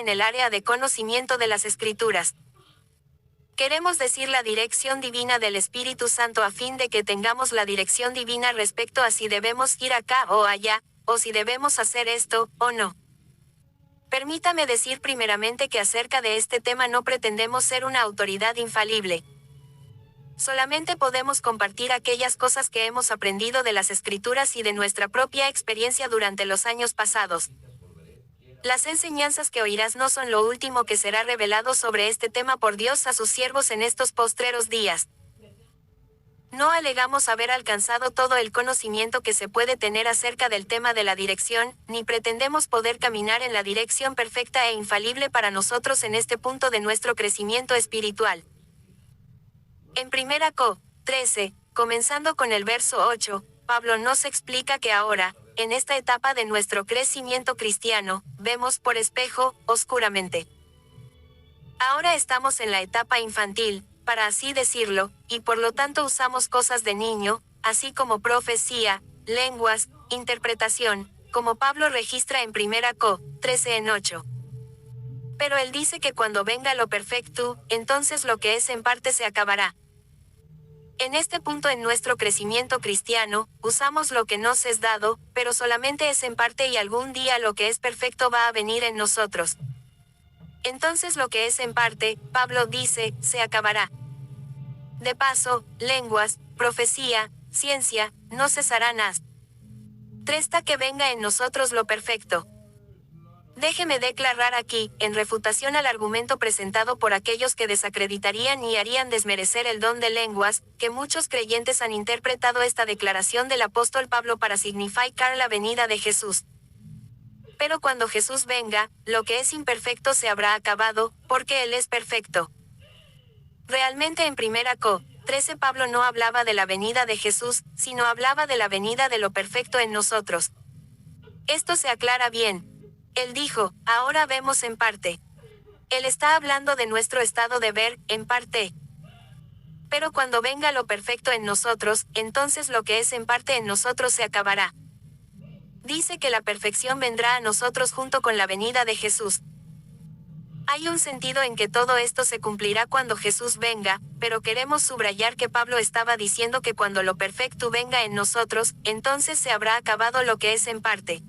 en el área de conocimiento de las Escrituras. Queremos decir la dirección divina del Espíritu Santo a fin de que tengamos la dirección divina respecto a si debemos ir acá o allá, o si debemos hacer esto, o no. Permítame decir primeramente que acerca de este tema no pretendemos ser una autoridad infalible. Solamente podemos compartir aquellas cosas que hemos aprendido de las Escrituras y de nuestra propia experiencia durante los años pasados. Las enseñanzas que oirás no son lo último que será revelado sobre este tema por Dios a sus siervos en estos postreros días. No alegamos haber alcanzado todo el conocimiento que se puede tener acerca del tema de la dirección, ni pretendemos poder caminar en la dirección perfecta e infalible para nosotros en este punto de nuestro crecimiento espiritual. En 1 Cor. 13, comenzando con el verso 8, Pablo nos explica que ahora, en esta etapa de nuestro crecimiento cristiano, vemos por espejo, oscuramente. Ahora estamos en la etapa infantil, para así decirlo, y por lo tanto usamos cosas de niño, así como profecía, lenguas, interpretación, como Pablo registra en 1 Cor. 13 en 8. Pero él dice que cuando venga lo perfecto, entonces lo que es en parte se acabará. En este punto en nuestro crecimiento cristiano, usamos lo que nos es dado, pero solamente es en parte y algún día lo que es perfecto va a venir en nosotros. Entonces lo que es en parte, Pablo dice, se acabará. De paso, lenguas, profecía, ciencia, no cesarán hasta que venga en nosotros lo perfecto. Déjeme declarar aquí, en refutación al argumento presentado por aquellos que desacreditarían y harían desmerecer el don de lenguas, que muchos creyentes han interpretado esta declaración del apóstol Pablo para significar la venida de Jesús. Pero cuando Jesús venga, lo que es imperfecto se habrá acabado, porque Él es perfecto. Realmente en 1 Cor. 13 Pablo no hablaba de la venida de Jesús, sino hablaba de la venida de lo perfecto en nosotros. Esto se aclara bien. Él dijo, ahora vemos en parte. Él está hablando de nuestro estado de ver, en parte. Pero cuando venga lo perfecto en nosotros, entonces lo que es en parte en nosotros se acabará. Dice que la perfección vendrá a nosotros junto con la venida de Jesús. Hay un sentido en que todo esto se cumplirá cuando Jesús venga, pero queremos subrayar que Pablo estaba diciendo que cuando lo perfecto venga en nosotros, entonces se habrá acabado lo que es en parte.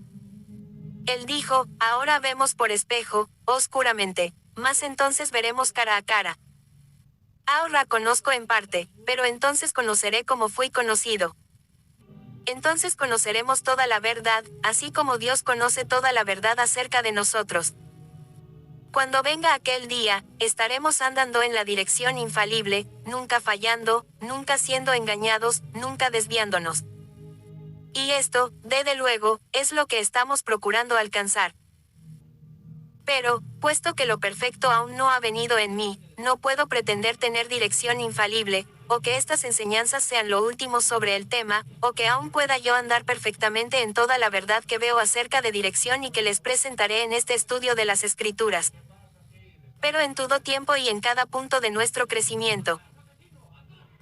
Él dijo, ahora vemos por espejo, oscuramente, mas entonces veremos cara a cara. Ahora conozco en parte, pero entonces conoceré como fui conocido. Entonces conoceremos toda la verdad, así como Dios conoce toda la verdad acerca de nosotros. Cuando venga aquel día, estaremos andando en la dirección infalible, nunca fallando, nunca siendo engañados, nunca desviándonos. Y esto, desde luego, es lo que estamos procurando alcanzar. Pero, puesto que lo perfecto aún no ha venido en mí, no puedo pretender tener dirección infalible, o que estas enseñanzas sean lo último sobre el tema, o que aún pueda yo andar perfectamente en toda la verdad que veo acerca de dirección y que les presentaré en este estudio de las Escrituras. Pero en todo tiempo y en cada punto de nuestro crecimiento.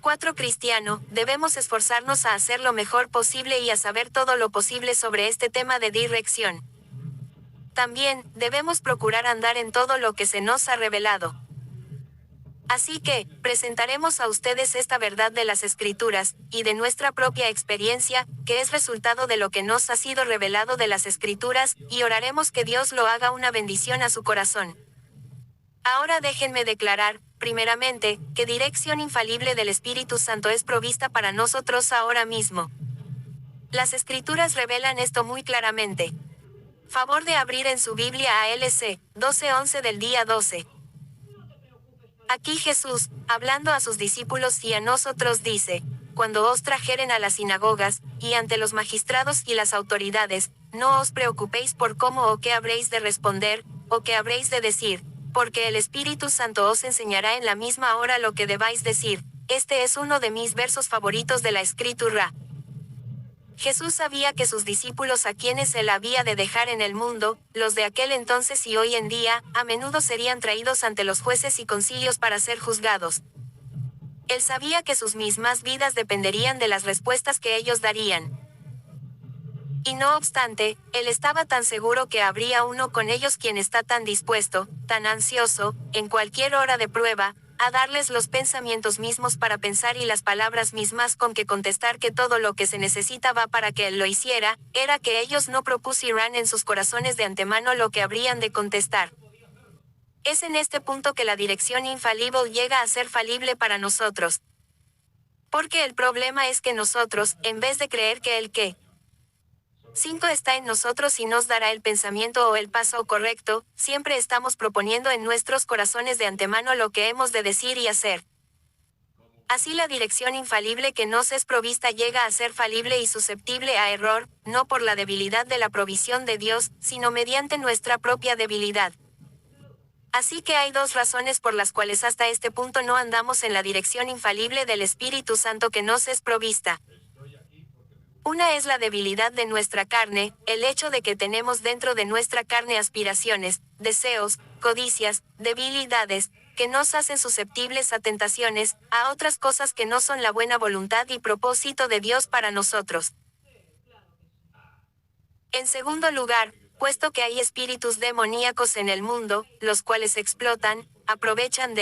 4. Cristiano, debemos esforzarnos a hacer lo mejor posible y a saber todo lo posible sobre este tema de dirección. También, debemos procurar andar en todo lo que se nos ha revelado. Así que, presentaremos a ustedes esta verdad de las Escrituras, y de nuestra propia experiencia, que es resultado de lo que nos ha sido revelado de las Escrituras, y oraremos que Dios lo haga una bendición a su corazón. Ahora déjenme declarar, primeramente, que dirección infalible del Espíritu Santo es provista para nosotros ahora mismo. Las Escrituras revelan esto muy claramente. Favor de abrir en su Biblia a LC 12:11 del día 12. Aquí Jesús, hablando a sus discípulos y a nosotros dice, cuando os trajeren a las sinagogas, y ante los magistrados y las autoridades, no os preocupéis por cómo o qué habréis de responder, o qué habréis de decir, porque el Espíritu Santo os enseñará en la misma hora lo que debáis decir. Este es uno de mis versos favoritos de la Escritura. Jesús sabía que sus discípulos a quienes él había de dejar en el mundo, los de aquel entonces y hoy en día, a menudo serían traídos ante los jueces y concilios para ser juzgados. Él sabía que sus mismas vidas dependerían de las respuestas que ellos darían. Y no obstante, él estaba tan seguro que habría uno con ellos quien está tan dispuesto, tan ansioso, en cualquier hora de prueba, a darles los pensamientos mismos para pensar y las palabras mismas con que contestar que todo lo que se necesitaba para que él lo hiciera, era que ellos no propusieran en sus corazones de antemano lo que habrían de contestar. Es en este punto que la dirección infalible llega a ser falible para nosotros. Porque el problema es que nosotros, en vez de creer que el que 5 está en nosotros y nos dará el pensamiento o el paso correcto, siempre estamos proponiendo en nuestros corazones de antemano lo que hemos de decir y hacer. Así la dirección infalible que nos es provista llega a ser falible y susceptible a error, no por la debilidad de la provisión de Dios, sino mediante nuestra propia debilidad. Así que hay dos razones por las cuales hasta este punto no andamos en la dirección infalible del Espíritu Santo que nos es provista. Una es la debilidad de nuestra carne, el hecho de que tenemos dentro de nuestra carne aspiraciones, deseos, codicias, debilidades, que nos hacen susceptibles a tentaciones, a otras cosas que no son la buena voluntad y propósito de Dios para nosotros. En segundo lugar, puesto que hay espíritus demoníacos en el mundo, los cuales explotan, aprovechan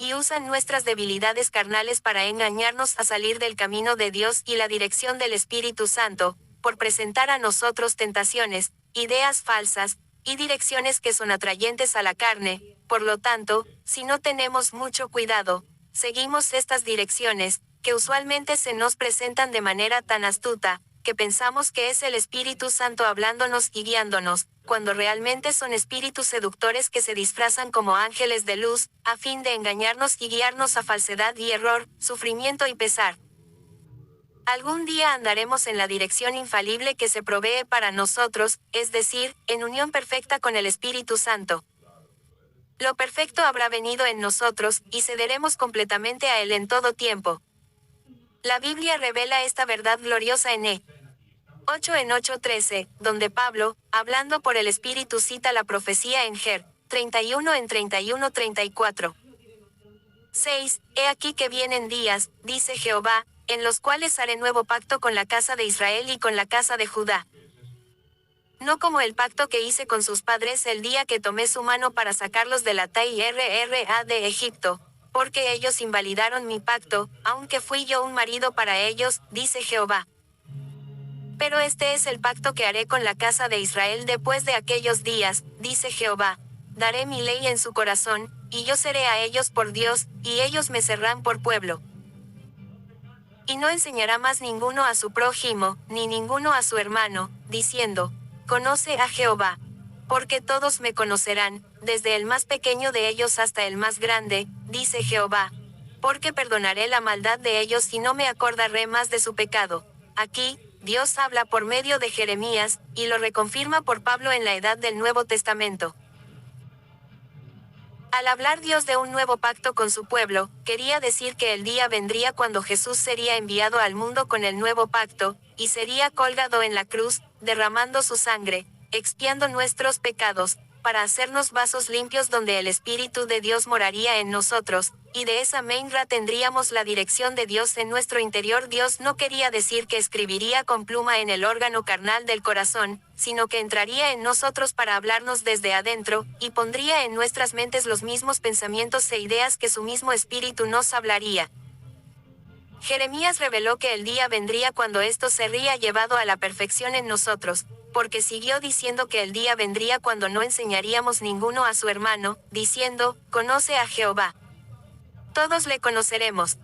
y usan nuestras debilidades carnales para engañarnos a salir del camino de Dios y la dirección del Espíritu Santo, por presentar a nosotros tentaciones, ideas falsas, y direcciones que son atrayentes a la carne. Por lo tanto, si no tenemos mucho cuidado, seguimos estas direcciones, que usualmente se nos presentan de manera tan astuta, que pensamos que es el Espíritu Santo hablándonos y guiándonos, cuando realmente son espíritus seductores que se disfrazan como ángeles de luz, a fin de engañarnos y guiarnos a falsedad y error, sufrimiento y pesar. Algún día andaremos en la dirección infalible que se provee para nosotros, es decir, en unión perfecta con el Espíritu Santo. Lo perfecto habrá venido en nosotros, y cederemos completamente a Él en todo tiempo. La Biblia revela esta verdad gloriosa en 8 en 8:13, donde Pablo, hablando por el Espíritu cita la profecía en Jer 31 en 31-34. 6. He aquí que vienen días, dice Jehová, en los cuales haré nuevo pacto con la casa de Israel y con la casa de Judá. No como el pacto que hice con sus padres el día que tomé su mano para sacarlos de la tierra de Egipto, porque ellos invalidaron mi pacto, aunque fui yo un marido para ellos, dice Jehová. Pero este es el pacto que haré con la casa de Israel después de aquellos días, dice Jehová. Daré mi ley en su corazón, y yo seré a ellos por Dios, y ellos me serán por pueblo. Y no enseñará más ninguno a su prójimo, ni ninguno a su hermano, diciendo, conoce a Jehová. Porque todos me conocerán, desde el más pequeño de ellos hasta el más grande, dice Jehová. Porque perdonaré la maldad de ellos y no me acordaré más de su pecado. Aquí, Dios habla por medio de Jeremías, y lo reconfirma por Pablo en la edad del Nuevo Testamento. Al hablar Dios de un nuevo pacto con su pueblo, quería decir que el día vendría cuando Jesús sería enviado al mundo con el nuevo pacto, y sería colgado en la cruz, derramando su sangre, expiando nuestros pecados, para hacernos vasos limpios donde el Espíritu de Dios moraría en nosotros, y de esa manera tendríamos la dirección de Dios en nuestro interior. Dios no quería decir que escribiría con pluma en el órgano carnal del corazón, sino que entraría en nosotros para hablarnos desde adentro, y pondría en nuestras mentes los mismos pensamientos e ideas que su mismo Espíritu nos hablaría. Jeremías reveló que el día vendría cuando esto sería llevado a la perfección en nosotros, porque siguió diciendo que el día vendría cuando no enseñaríamos ninguno a su hermano, diciendo, conoce a Jehová. Todos le conoceremos.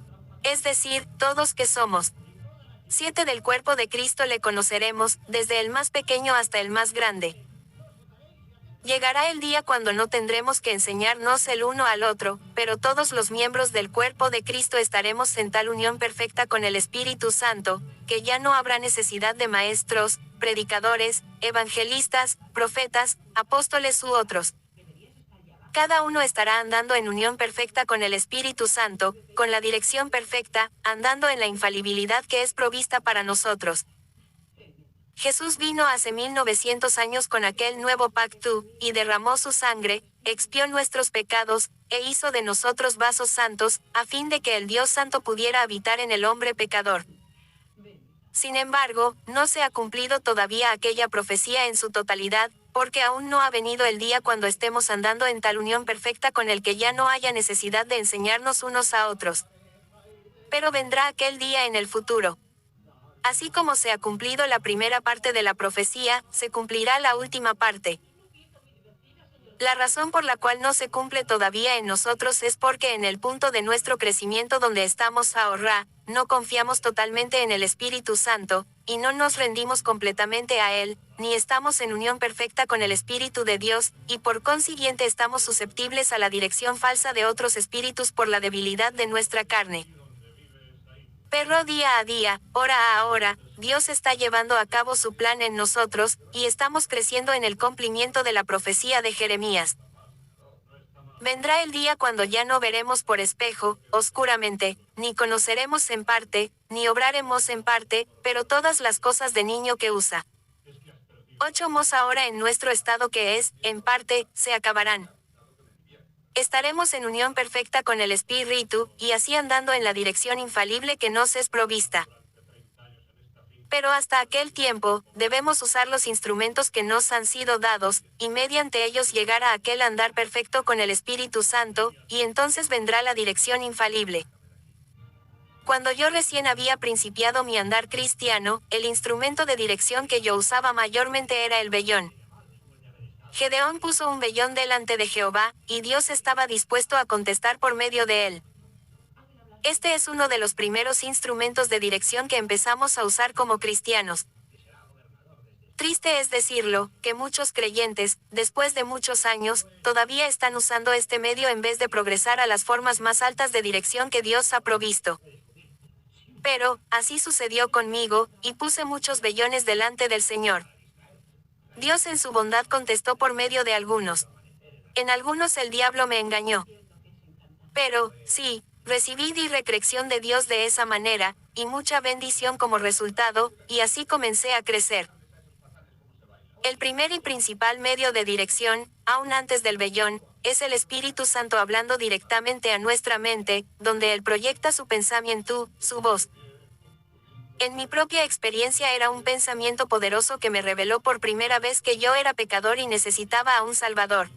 Es decir, todos que somos 7 del cuerpo de Cristo le conoceremos, desde el más pequeño hasta el más grande. Llegará el día cuando no tendremos que enseñarnos el uno al otro, pero todos los miembros del cuerpo de Cristo estaremos en tal unión perfecta con el Espíritu Santo, que ya no habrá necesidad de maestros, predicadores, evangelistas, profetas, apóstoles u otros. Cada uno estará andando en unión perfecta con el Espíritu Santo, con la dirección perfecta, andando en la infalibilidad que es provista para nosotros. Jesús vino hace 1900 años con aquel nuevo pacto, y derramó su sangre, expió nuestros pecados, e hizo de nosotros vasos santos, a fin de que el Dios Santo pudiera habitar en el hombre pecador. Sin embargo, no se ha cumplido todavía aquella profecía en su totalidad, porque aún no ha venido el día cuando estemos andando en tal unión perfecta con el que ya no haya necesidad de enseñarnos unos a otros. Pero vendrá aquel día en el futuro. Así como se ha cumplido la primera parte de la profecía, se cumplirá la última parte. La razón por la cual no se cumple todavía en nosotros es porque en el punto de nuestro crecimiento donde estamos ahora, no confiamos totalmente en el Espíritu Santo, y no nos rendimos completamente a Él, ni estamos en unión perfecta con el Espíritu de Dios, y por consiguiente estamos susceptibles a la dirección falsa de otros espíritus por la debilidad de nuestra carne. Pero día a día, hora a hora, Dios está llevando a cabo su plan en nosotros, y estamos creciendo en el cumplimiento de la profecía de Jeremías. Vendrá el día cuando ya no veremos por espejo, oscuramente, ni conoceremos en parte, ni obraremos en parte, pero todas las cosas de niño que usa. 8 mos ahora en nuestro estado que es, en parte, se acabarán. Estaremos en unión perfecta con el Espíritu, y así andando en la dirección infalible que nos es provista. Pero hasta aquel tiempo, debemos usar los instrumentos que nos han sido dados, y mediante ellos llegar a aquel andar perfecto con el Espíritu Santo, y entonces vendrá la dirección infalible. Cuando yo recién había principiado mi andar cristiano, el instrumento de dirección que yo usaba mayormente era el vellón. Gedeón puso un vellón delante de Jehová, y Dios estaba dispuesto a contestar por medio de él. Este es uno de los primeros instrumentos de dirección que empezamos a usar como cristianos. Triste es decirlo, que muchos creyentes, después de muchos años, todavía están usando este medio en vez de progresar a las formas más altas de dirección que Dios ha provisto. Pero, así sucedió conmigo, y puse muchos vellones delante del Señor. Dios en su bondad contestó por medio de algunos. En algunos el diablo me engañó. Pero, sí, recibí dirección de Dios de esa manera, y mucha bendición como resultado, y así comencé a crecer. El primer y principal medio de dirección, aún antes del vellón, es el Espíritu Santo hablando directamente a nuestra mente, donde Él proyecta su pensamiento, su voz. En mi propia experiencia era un pensamiento poderoso que me reveló por primera vez que yo era pecador y necesitaba a un Salvador.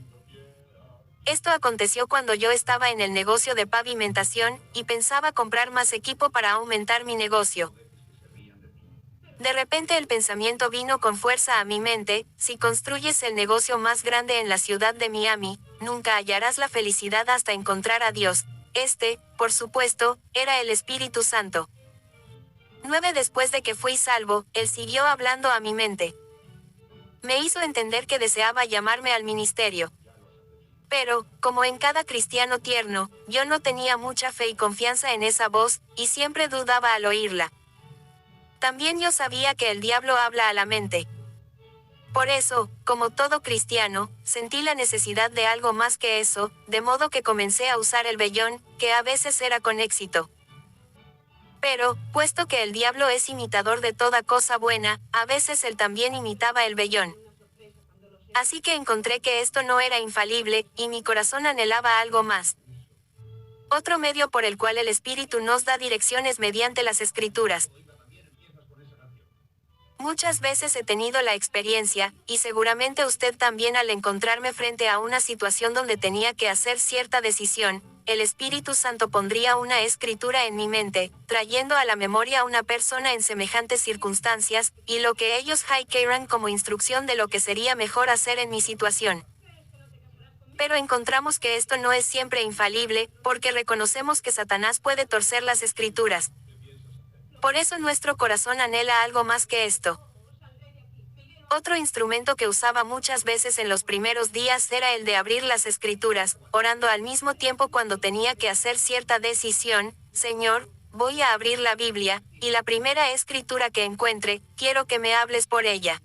Esto aconteció cuando yo estaba en el negocio de pavimentación, y pensaba comprar más equipo para aumentar mi negocio. De repente el pensamiento vino con fuerza a mi mente: si construyes el negocio más grande en la ciudad de Miami, nunca hallarás la felicidad hasta encontrar a Dios. Por supuesto, era el Espíritu Santo. 9 Después de que fui salvo, Él siguió hablando a mi mente. Me hizo entender que deseaba llamarme al ministerio. Pero, como en cada cristiano tierno, yo no tenía mucha fe y confianza en esa voz, y siempre dudaba al oírla. También yo sabía que el diablo habla a la mente. Por eso, como todo cristiano, sentí la necesidad de algo más que eso, de modo que comencé a usar el vellón, que a veces era con éxito. Pero, puesto que el diablo es imitador de toda cosa buena, a veces él también imitaba el vellón. Así que encontré que esto no era infalible, y mi corazón anhelaba algo más. Otro medio por el cual el Espíritu nos da direcciones mediante las Escrituras. Muchas veces he tenido la experiencia, y seguramente usted también al encontrarme frente a una situación donde tenía que hacer cierta decisión, el Espíritu Santo pondría una escritura en mi mente, trayendo a la memoria a una persona en semejantes circunstancias, y lo que ellos quieran como instrucción de lo que sería mejor hacer en mi situación. Pero encontramos que esto no es siempre infalible, porque reconocemos que Satanás puede torcer las Escrituras. Por eso nuestro corazón anhela algo más que esto. Otro instrumento que usaba muchas veces en los primeros días era el de abrir las Escrituras, orando al mismo tiempo cuando tenía que hacer cierta decisión: Señor, voy a abrir la Biblia, y la primera escritura que encuentre, quiero que me hables por ella.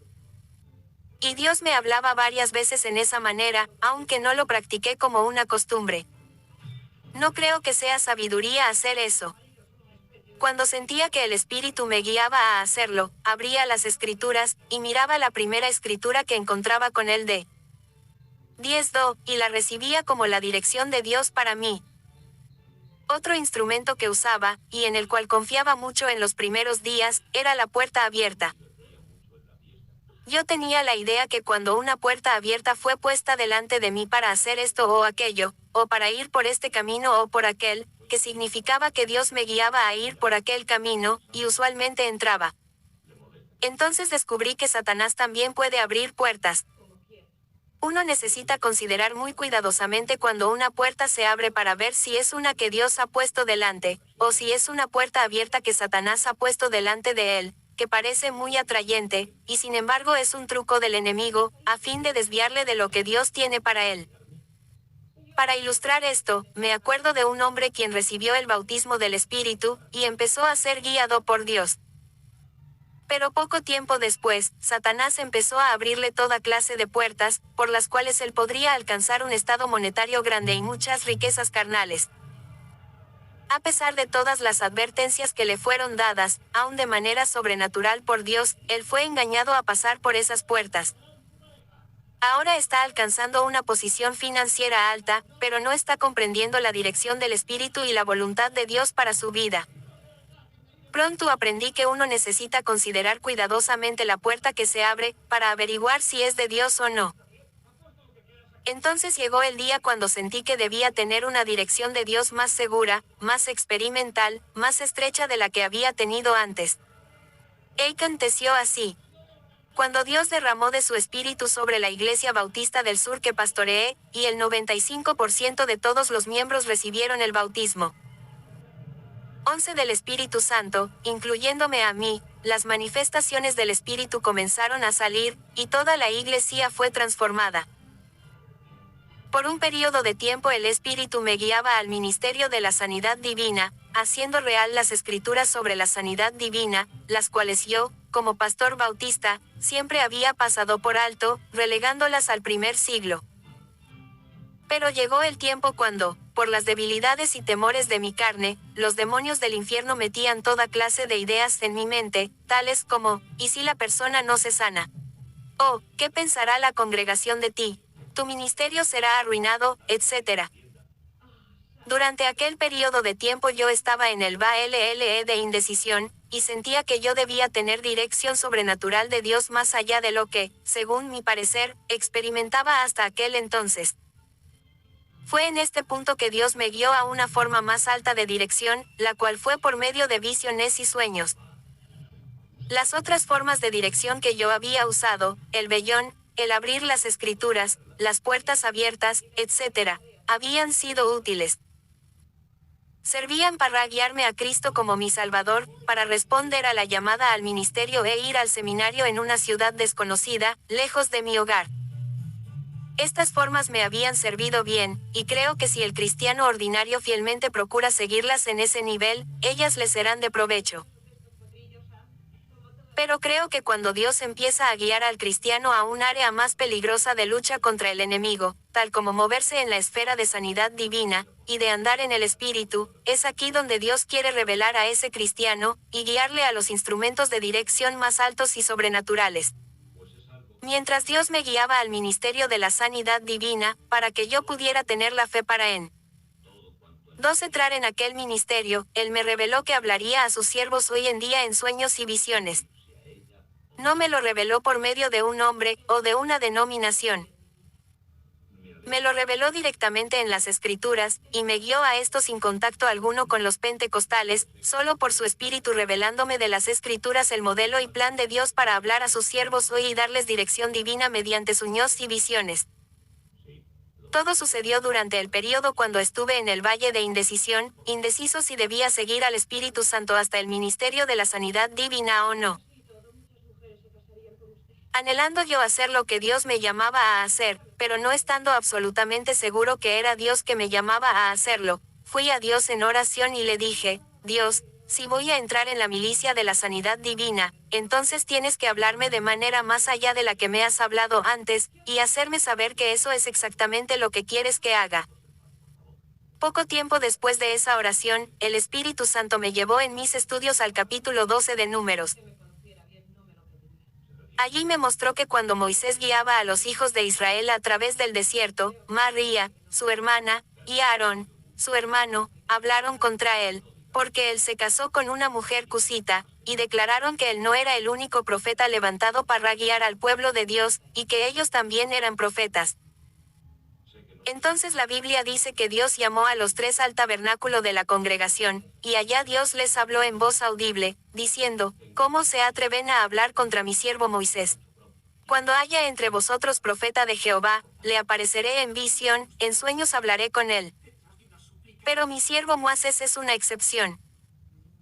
Y Dios me hablaba varias veces en esa manera, aunque no lo practiqué como una costumbre. No creo que sea sabiduría hacer eso. Cuando sentía que el Espíritu me guiaba a hacerlo, abría las Escrituras, y miraba la primera escritura que encontraba con el de 10 y la recibía como la dirección de Dios para mí. Otro instrumento que usaba, y en el cual confiaba mucho en los primeros días, era la puerta abierta. Yo tenía la idea que cuando una puerta abierta fue puesta delante de mí para hacer esto o aquello, o para ir por este camino o por aquel, que significaba que Dios me guiaba a ir por aquel camino, y usualmente entraba. Entonces descubrí que Satanás también puede abrir puertas. Uno necesita considerar muy cuidadosamente cuando una puerta se abre para ver si es una que Dios ha puesto delante, o si es una puerta abierta que Satanás ha puesto delante de él, que parece muy atrayente, y sin embargo es un truco del enemigo, a fin de desviarle de lo que Dios tiene para él. Para ilustrar esto, me acuerdo de un hombre quien recibió el bautismo del Espíritu, y empezó a ser guiado por Dios. Pero poco tiempo después, Satanás empezó a abrirle toda clase de puertas, por las cuales él podría alcanzar un estado monetario grande y muchas riquezas carnales. A pesar de todas las advertencias que le fueron dadas, aun de manera sobrenatural por Dios, él fue engañado a pasar por esas puertas. Ahora está alcanzando una posición financiera alta, pero no está comprendiendo la dirección del Espíritu y la voluntad de Dios para su vida. Pronto aprendí que uno necesita considerar cuidadosamente la puerta que se abre, para averiguar si es de Dios o no. Entonces llegó el día cuando sentí que debía tener una dirección de Dios más segura, más experimental, más estrecha de la que había tenido antes. Aconteció así. Cuando Dios derramó de su espíritu sobre la Iglesia Bautista del Sur que pastoreé, y el 95% de todos los miembros recibieron el bautismo 11 del Espíritu Santo, incluyéndome a mí, las manifestaciones del Espíritu comenzaron a salir, y toda la iglesia fue transformada. Por un periodo de tiempo el Espíritu me guiaba al ministerio de la sanidad divina, haciendo real las escrituras sobre la sanidad divina, las cuales yo, como pastor bautista, siempre había pasado por alto, relegándolas al primer siglo. Pero llegó el tiempo cuando, por las debilidades y temores de mi carne, los demonios del infierno metían toda clase de ideas en mi mente, tales como, ¿y si la persona no se sana? ¿O, qué pensará la congregación de ti? Tu ministerio será arruinado, etc. Durante aquel periodo de tiempo yo estaba en el valle de indecisión, y sentía que yo debía tener dirección sobrenatural de Dios más allá de lo que, según mi parecer, experimentaba hasta aquel entonces. Fue en este punto que Dios me guió a una forma más alta de dirección, la cual fue por medio de visiones y sueños. Las otras formas de dirección que yo había usado, el vellón, el abrir las escrituras, las puertas abiertas, etc., habían sido útiles. Servían para guiarme a Cristo como mi Salvador, para responder a la llamada al ministerio e ir al seminario en una ciudad desconocida, lejos de mi hogar. Estas formas me habían servido bien, y creo que si el cristiano ordinario fielmente procura seguirlas en ese nivel, ellas le serán de provecho. Pero creo que cuando Dios empieza a guiar al cristiano a un área más peligrosa de lucha contra el enemigo, tal como moverse en la esfera de sanidad divina, y de andar en el Espíritu, es aquí donde Dios quiere revelar a ese cristiano, y guiarle a los instrumentos de dirección más altos y sobrenaturales. Mientras Dios me guiaba al ministerio de la sanidad divina, para que yo pudiera tener la fe para en 2 entrar en aquel ministerio, Él me reveló que hablaría a sus siervos hoy en día en sueños y visiones. No me lo reveló por medio de un hombre, o de una denominación. Me lo reveló directamente en las Escrituras, y me guió a esto sin contacto alguno con los pentecostales, solo por su espíritu revelándome de las Escrituras el modelo y plan de Dios para hablar a sus siervos hoy y darles dirección divina mediante sueños y visiones. Todo sucedió durante el periodo cuando estuve en el valle de indecisión, indeciso si debía seguir al Espíritu Santo hasta el ministerio de la sanidad divina o no. Anhelando yo hacer lo que Dios me llamaba a hacer, pero no estando absolutamente seguro que era Dios que me llamaba a hacerlo, fui a Dios en oración y le dije, Dios, si voy a entrar en la milicia de la sanidad divina, entonces tienes que hablarme de manera más allá de la que me has hablado antes, y hacerme saber que eso es exactamente lo que quieres que haga. Poco tiempo después de esa oración, el Espíritu Santo me llevó en mis estudios al capítulo 12 de Números. Allí me mostró que cuando Moisés guiaba a los hijos de Israel a través del desierto, María, su hermana, y Aarón, su hermano, hablaron contra él, porque él se casó con una mujer cusita, y declararon que él no era el único profeta levantado para guiar al pueblo de Dios, y que ellos también eran profetas. Entonces la Biblia dice que Dios llamó a los tres al tabernáculo de la congregación, y allá Dios les habló en voz audible, diciendo, ¿cómo se atreven a hablar contra mi siervo Moisés? Cuando haya entre vosotros profeta de Jehová, le apareceré en visión, en sueños hablaré con él. Pero mi siervo Moisés es una excepción.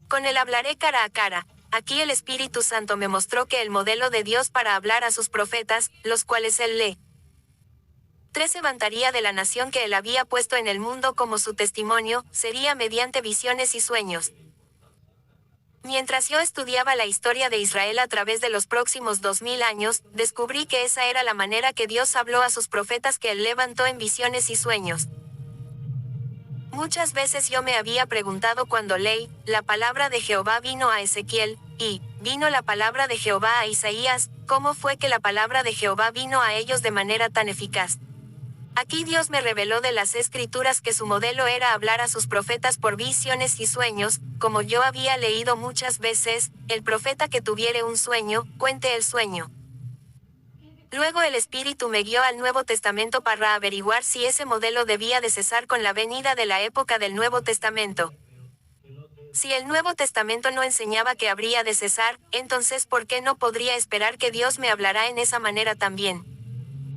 Con él hablaré cara a cara. Aquí el Espíritu Santo me mostró que el modelo de Dios para hablar a sus profetas, los cuales él lee. 3 levantaría de la nación que él había puesto en el mundo como su testimonio, sería mediante visiones y sueños. Mientras yo estudiaba la historia de Israel a través de los próximos 2000 años, descubrí que esa era la manera que Dios habló a sus profetas que él levantó en visiones y sueños. Muchas veces yo me había preguntado cuando leí, la palabra de Jehová vino a Ezequiel, y, vino la palabra de Jehová a Isaías, ¿cómo fue que la palabra de Jehová vino a ellos de manera tan eficaz? Aquí Dios me reveló de las Escrituras que su modelo era hablar a sus profetas por visiones y sueños, como yo había leído muchas veces, el profeta que tuviere un sueño, cuente el sueño. Luego el Espíritu me guió al Nuevo Testamento para averiguar si ese modelo debía de cesar con la venida de la época del Nuevo Testamento. Si el Nuevo Testamento no enseñaba que habría de cesar, entonces ¿por qué no podría esperar que Dios me hablará en esa manera también?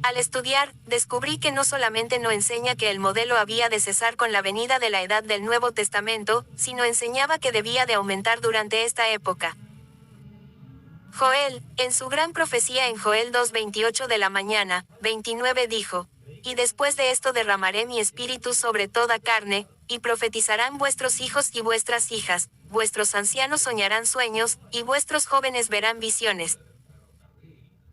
Al estudiar, descubrí que no solamente no enseña que el modelo había de cesar con la venida de la edad del Nuevo Testamento, sino enseñaba que debía de aumentar durante esta época. Joel, en su gran profecía en Joel 2:28 de la mañana, 29 dijo, y después de esto derramaré mi espíritu sobre toda carne, y profetizarán vuestros hijos y vuestras hijas, vuestros ancianos soñarán sueños, y vuestros jóvenes verán visiones.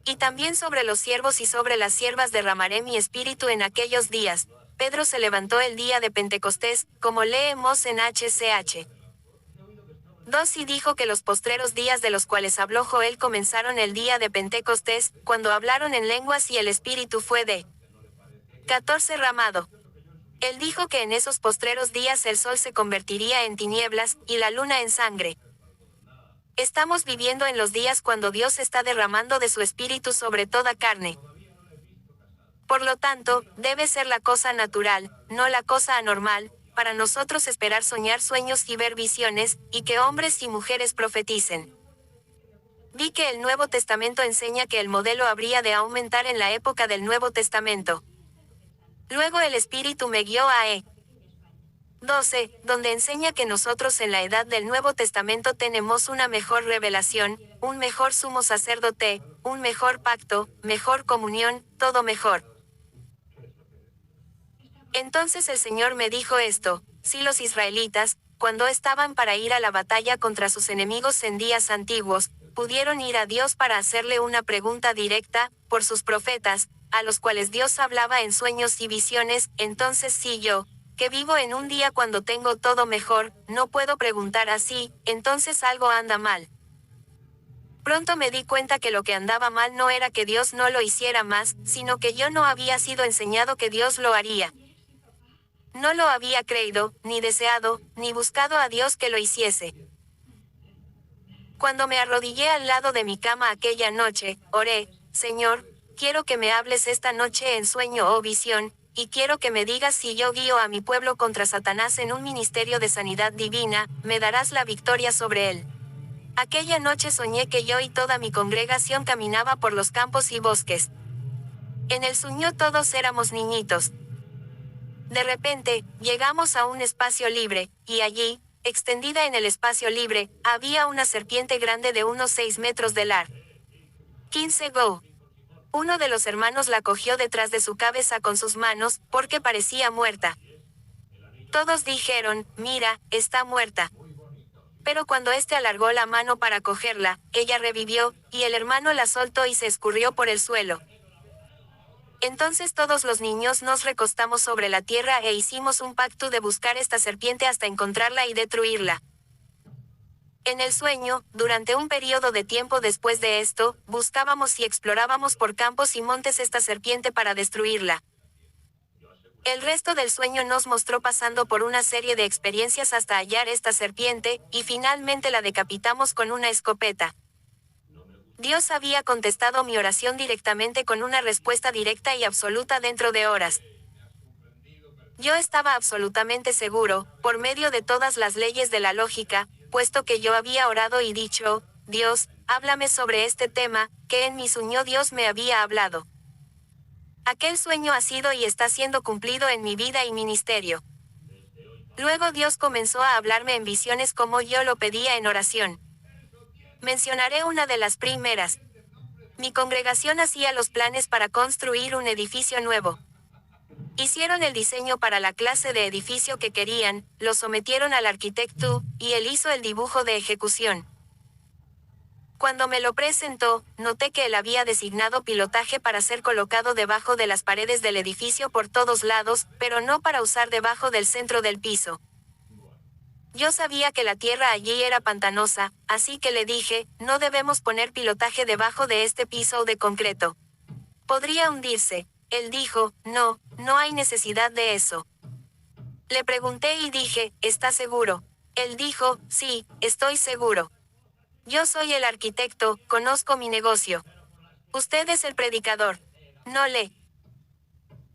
Y también sobre los siervos y sobre las siervas derramaré mi espíritu en aquellos días. Pedro se levantó el día de Pentecostés, como leemos en HCH 2 y dijo que los postreros días de los cuales habló Joel comenzaron el día de Pentecostés, cuando hablaron en lenguas y el espíritu fue de 14 ramado. Él dijo que en esos postreros días el sol se convertiría en tinieblas, y la luna en sangre. Estamos viviendo en los días cuando Dios está derramando de su espíritu sobre toda carne. Por lo tanto, debe ser la cosa natural, no la cosa anormal, para nosotros esperar soñar sueños y ver visiones, y que hombres y mujeres profeticen. Vi que el Nuevo Testamento enseña que el modelo habría de aumentar en la época del Nuevo Testamento. Luego el Espíritu me guió a 12, donde enseña que nosotros en la edad del Nuevo Testamento tenemos una mejor revelación, un mejor sumo sacerdote, un mejor pacto, mejor comunión, todo mejor. Entonces el Señor me dijo esto, si los israelitas, cuando estaban para ir a la batalla contra sus enemigos en días antiguos, pudieron ir a Dios para hacerle una pregunta directa, por sus profetas, a los cuales Dios hablaba en sueños y visiones, entonces si yo, que vivo en un día cuando tengo todo mejor, no puedo preguntar así, entonces algo anda mal. Pronto me di cuenta que lo que andaba mal no era que Dios no lo hiciera más, sino que yo no había sido enseñado que Dios lo haría. No lo había creído, ni deseado, ni buscado a Dios que lo hiciese. Cuando me arrodillé al lado de mi cama aquella noche, oré, Señor, quiero que me hables esta noche en sueño o visión, y quiero que me digas si yo guío a mi pueblo contra Satanás en un ministerio de sanidad divina, me darás la victoria sobre él. Aquella noche soñé que yo y toda mi congregación caminaba por los campos y bosques. En el sueño todos éramos niñitos. De repente, llegamos a un espacio libre, y allí, extendida en el espacio libre, había una serpiente grande de unos 6 metros de largo. 15 Go. Uno de los hermanos la cogió detrás de su cabeza con sus manos, porque parecía muerta. Todos dijeron, mira, está muerta. Pero cuando éste alargó la mano para cogerla, ella revivió, y el hermano la soltó y se escurrió por el suelo. Entonces todos los niños nos recostamos sobre la tierra e hicimos un pacto de buscar esta serpiente hasta encontrarla y destruirla. En el sueño, durante un periodo de tiempo después de esto, buscábamos y explorábamos por campos y montes esta serpiente para destruirla. El resto del sueño nos mostró pasando por una serie de experiencias hasta hallar esta serpiente, y finalmente la decapitamos con una escopeta. Dios había contestado mi oración directamente con una respuesta directa y absoluta dentro de horas. Yo estaba absolutamente seguro, por medio de todas las leyes de la lógica, puesto que yo había orado y dicho, Dios, háblame sobre este tema, que en mi sueño Dios me había hablado. Aquel sueño ha sido y está siendo cumplido en mi vida y ministerio. Luego Dios comenzó a hablarme en visiones como yo lo pedía en oración. Mencionaré una de las primeras. Mi congregación hacía los planes para construir un edificio nuevo. Hicieron el diseño para la clase de edificio que querían, lo sometieron al arquitecto, y él hizo el dibujo de ejecución. Cuando me lo presentó, noté que él había designado pilotaje para ser colocado debajo de las paredes del edificio por todos lados, pero no para usar debajo del centro del piso. Yo sabía que la tierra allí era pantanosa, así que le dije, no debemos poner pilotaje debajo de este piso de concreto. Podría hundirse. Él dijo, no, no hay necesidad de eso. Le pregunté y dije, ¿está seguro? Él dijo, sí, estoy seguro. Yo soy el arquitecto, conozco mi negocio. Usted es el predicador. No le.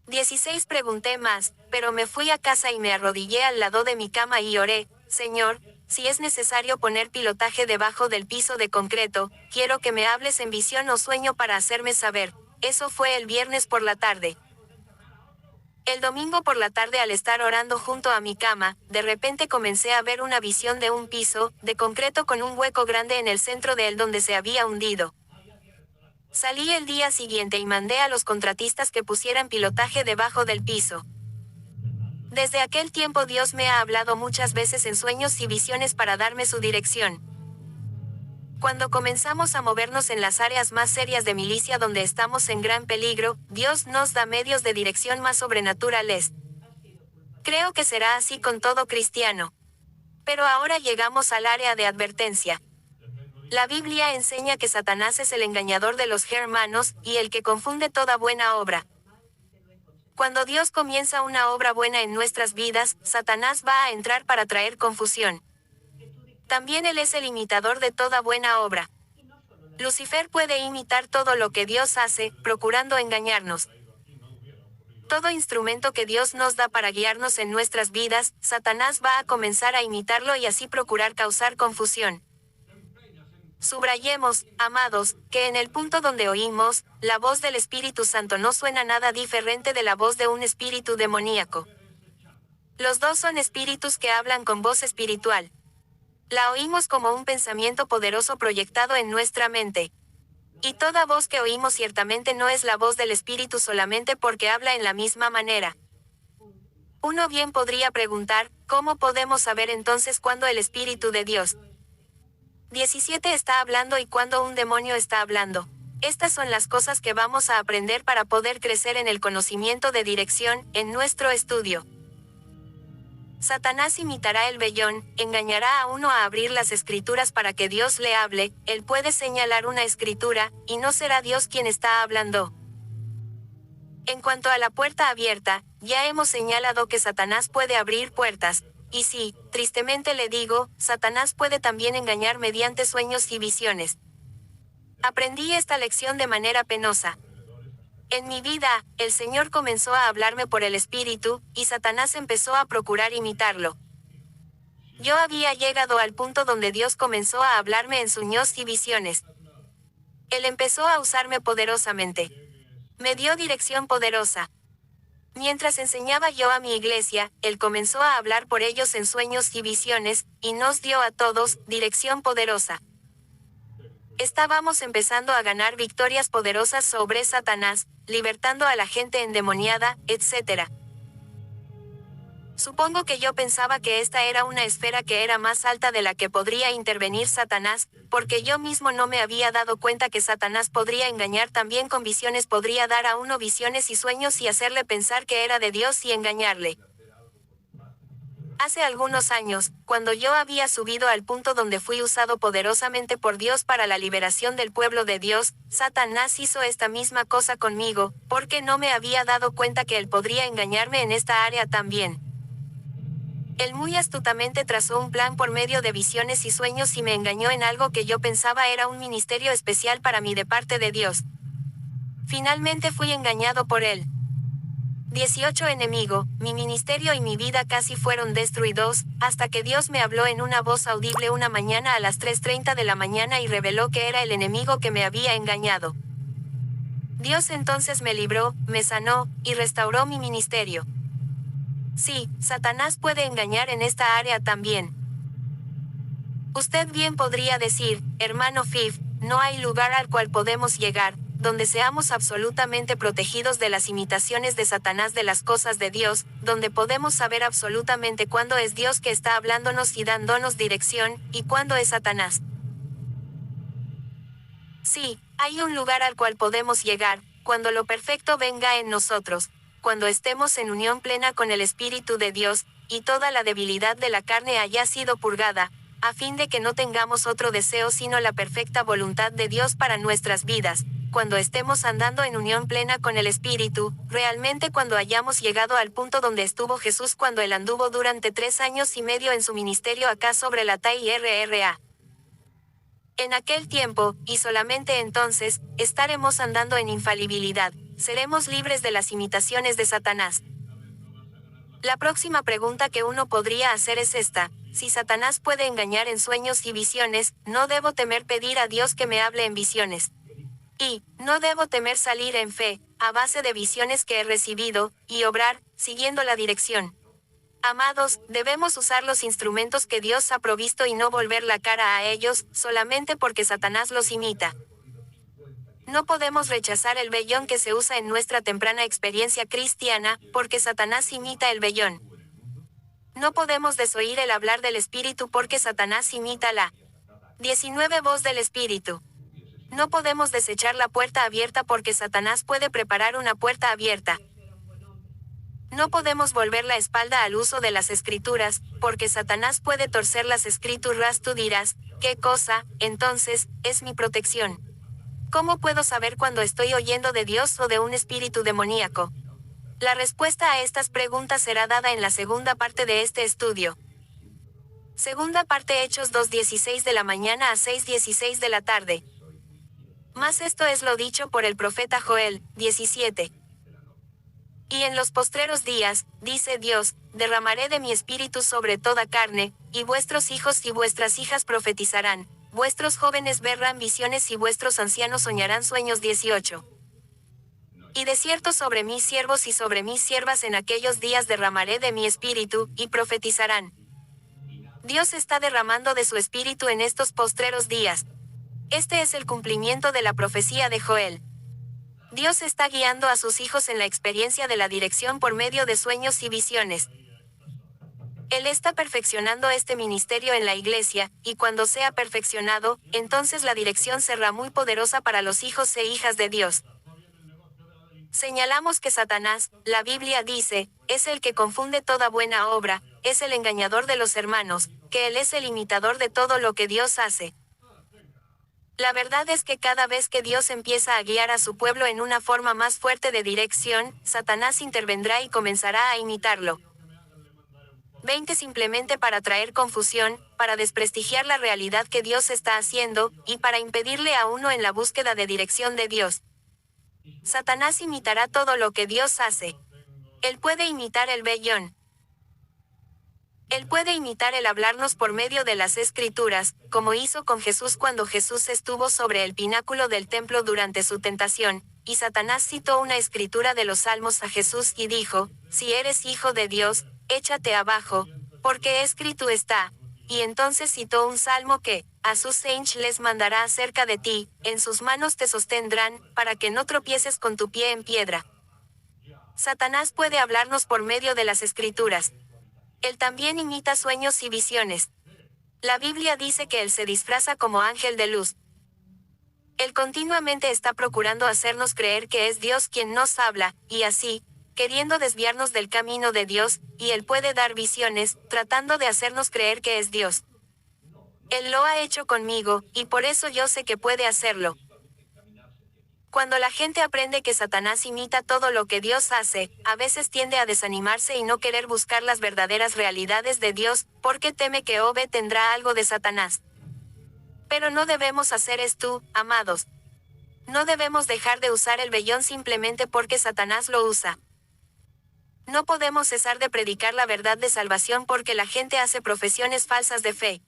16 Pregunté más, pero me fui a casa y me arrodillé al lado de mi cama y oré, Señor, si es necesario poner pilotaje debajo del piso de concreto, quiero que me hables en visión o sueño para hacerme saber. Eso fue el viernes por la tarde. El domingo por la tarde, al estar orando junto a mi cama, de repente comencé a ver una visión de un piso, de concreto con un hueco grande en el centro de él donde se había hundido. Salí el día siguiente y mandé a los contratistas que pusieran pilotaje debajo del piso. Desde aquel tiempo Dios me ha hablado muchas veces en sueños y visiones para darme su dirección. Cuando comenzamos a movernos en las áreas más serias de milicia donde estamos en gran peligro, Dios nos da medios de dirección más sobrenaturales. Creo que será así con todo cristiano. Pero ahora llegamos al área de advertencia. La Biblia enseña que Satanás es el engañador de los hermanos, y el que confunde toda buena obra. Cuando Dios comienza una obra buena en nuestras vidas, Satanás va a entrar para traer confusión. También él es el imitador de toda buena obra. Lucifer puede imitar todo lo que Dios hace, procurando engañarnos. Todo instrumento que Dios nos da para guiarnos en nuestras vidas, Satanás va a comenzar a imitarlo y así procurar causar confusión. Subrayemos, amados, que en el punto donde oímos, la voz del Espíritu Santo no suena nada diferente de la voz de un espíritu demoníaco. Los dos son espíritus que hablan con voz espiritual. La oímos como un pensamiento poderoso proyectado en nuestra mente. Y toda voz que oímos ciertamente no es la voz del Espíritu solamente porque habla en la misma manera. Uno bien podría preguntar, ¿cómo podemos saber entonces cuándo el Espíritu de Dios 17 está hablando y cuándo un demonio está hablando? Estas son las cosas que vamos a aprender para poder crecer en el conocimiento de dirección, en nuestro estudio. Satanás imitará el vellón, engañará a uno a abrir las escrituras para que Dios le hable, él puede señalar una escritura, y no será Dios quien está hablando. En cuanto a la puerta abierta, ya hemos señalado que Satanás puede abrir puertas, y sí, tristemente le digo, Satanás puede también engañar mediante sueños y visiones. Aprendí esta lección de manera penosa. En mi vida, el Señor comenzó a hablarme por el Espíritu, y Satanás empezó a procurar imitarlo. Yo había llegado al punto donde Dios comenzó a hablarme en sueños y visiones. Él empezó a usarme poderosamente. Me dio dirección poderosa. Mientras enseñaba yo a mi iglesia, Él comenzó a hablar por ellos en sueños y visiones, y nos dio a todos dirección poderosa. Estábamos empezando a ganar victorias poderosas sobre Satanás, libertando a la gente endemoniada, etc. Supongo que yo pensaba que esta era una esfera que era más alta de la que podría intervenir Satanás, porque yo mismo no me había dado cuenta que Satanás podría engañar también con visiones, podría dar a uno visiones y sueños y hacerle pensar que era de Dios y engañarle. Hace algunos años, cuando yo había subido al punto donde fui usado poderosamente por Dios para la liberación del pueblo de Dios, Satanás hizo esta misma cosa conmigo, porque no me había dado cuenta que él podría engañarme en esta área también. Él muy astutamente trazó un plan por medio de visiones y sueños y me engañó en algo que yo pensaba era un ministerio especial para mí de parte de Dios. Finalmente fui engañado por él. 18 Enemigo, mi ministerio y mi vida casi fueron destruidos, hasta que Dios me habló en una voz audible una mañana a las 3:30 de la mañana y reveló que era el enemigo que me había engañado. Dios entonces me libró, me sanó, y restauró mi ministerio. Sí, Satanás puede engañar en esta área también. Usted bien podría decir, hermano Fif, no hay lugar al cual podemos llegar, donde seamos absolutamente protegidos de las imitaciones de Satanás de las cosas de Dios, donde podemos saber absolutamente cuándo es Dios que está hablándonos y dándonos dirección, y cuándo es Satanás. Sí, hay un lugar al cual podemos llegar, cuando lo perfecto venga en nosotros, cuando estemos en unión plena con el Espíritu de Dios, y toda la debilidad de la carne haya sido purgada, a fin de que no tengamos otro deseo sino la perfecta voluntad de Dios para nuestras vidas. Cuando estemos andando en unión plena con el Espíritu, realmente cuando hayamos llegado al punto donde estuvo Jesús cuando él anduvo durante 3 años y medio en su ministerio acá sobre la tierra. En aquel tiempo, y solamente entonces, estaremos andando en infalibilidad, seremos libres de las imitaciones de Satanás. La próxima pregunta que uno podría hacer es esta: si Satanás puede engañar en sueños y visiones, ¿no debo temer pedir a Dios que me hable en visiones? Y, ¿no debo temer salir en fe, a base de visiones que he recibido, y obrar, siguiendo la dirección? Amados, debemos usar los instrumentos que Dios ha provisto y no volver la cara a ellos, solamente porque Satanás los imita. No podemos rechazar el vellón que se usa en nuestra temprana experiencia cristiana, porque Satanás imita el vellón. No podemos desoír el hablar del Espíritu porque Satanás imita la 19 voz del Espíritu. No podemos desechar la puerta abierta porque Satanás puede preparar una puerta abierta. No podemos volver la espalda al uso de las escrituras, porque Satanás puede torcer las escrituras. Tú dirás, ¿qué cosa, entonces, es mi protección? ¿Cómo puedo saber cuando estoy oyendo de Dios o de un espíritu demoníaco? La respuesta a estas preguntas será dada en la segunda parte de este estudio. Segunda parte Hechos 2:16 de la mañana a 6:16 de la tarde. Mas esto es lo dicho por el profeta Joel, 17. Y en los postreros días, dice Dios, derramaré de mi espíritu sobre toda carne, y vuestros hijos y vuestras hijas profetizarán, vuestros jóvenes verán visiones y vuestros ancianos soñarán sueños. 18. Y de cierto sobre mis siervos y sobre mis siervas en aquellos días derramaré de mi espíritu, y profetizarán. Dios está derramando de su espíritu en estos postreros días. Este es el cumplimiento de la profecía de Joel. Dios está guiando a sus hijos en la experiencia de la dirección por medio de sueños y visiones. Él está perfeccionando este ministerio en la iglesia, y cuando sea perfeccionado, entonces la dirección será muy poderosa para los hijos e hijas de Dios. Señalamos que Satanás, la Biblia dice, es el que confunde toda buena obra, es el engañador de los hermanos, que él es el imitador de todo lo que Dios hace. La verdad es que cada vez que Dios empieza a guiar a su pueblo en una forma más fuerte de dirección, Satanás intervendrá y comenzará a imitarlo. 20 Simplemente para traer confusión, para desprestigiar la realidad que Dios está haciendo, y para impedirle a uno en la búsqueda de dirección de Dios. Satanás imitará todo lo que Dios hace. Él puede imitar el vellón. Él puede imitar el hablarnos por medio de las escrituras, como hizo con Jesús cuando Jesús estuvo sobre el pináculo del templo durante su tentación, y Satanás citó una escritura de los Salmos a Jesús y dijo, si eres hijo de Dios, échate abajo, porque escrito está. Y entonces citó un salmo que, a sus ángeles les mandará acerca de ti, en sus manos te sostendrán, para que no tropieces con tu pie en piedra. Satanás puede hablarnos por medio de las escrituras. Él también imita sueños y visiones. La Biblia dice que él se disfraza como ángel de luz. Él continuamente está procurando hacernos creer que es Dios quien nos habla, y así, queriendo desviarnos del camino de Dios, y Él puede dar visiones, tratando de hacernos creer que es Dios. Él lo ha hecho conmigo, y por eso yo sé que puede hacerlo. Cuando la gente aprende que Satanás imita todo lo que Dios hace, a veces tiende a desanimarse y no querer buscar las verdaderas realidades de Dios, porque teme que Obe tendrá algo de Satanás. Pero no debemos hacer esto, amados. No debemos dejar de usar el vellón simplemente porque Satanás lo usa. No podemos cesar de predicar la verdad de salvación porque la gente hace profesiones falsas de fe.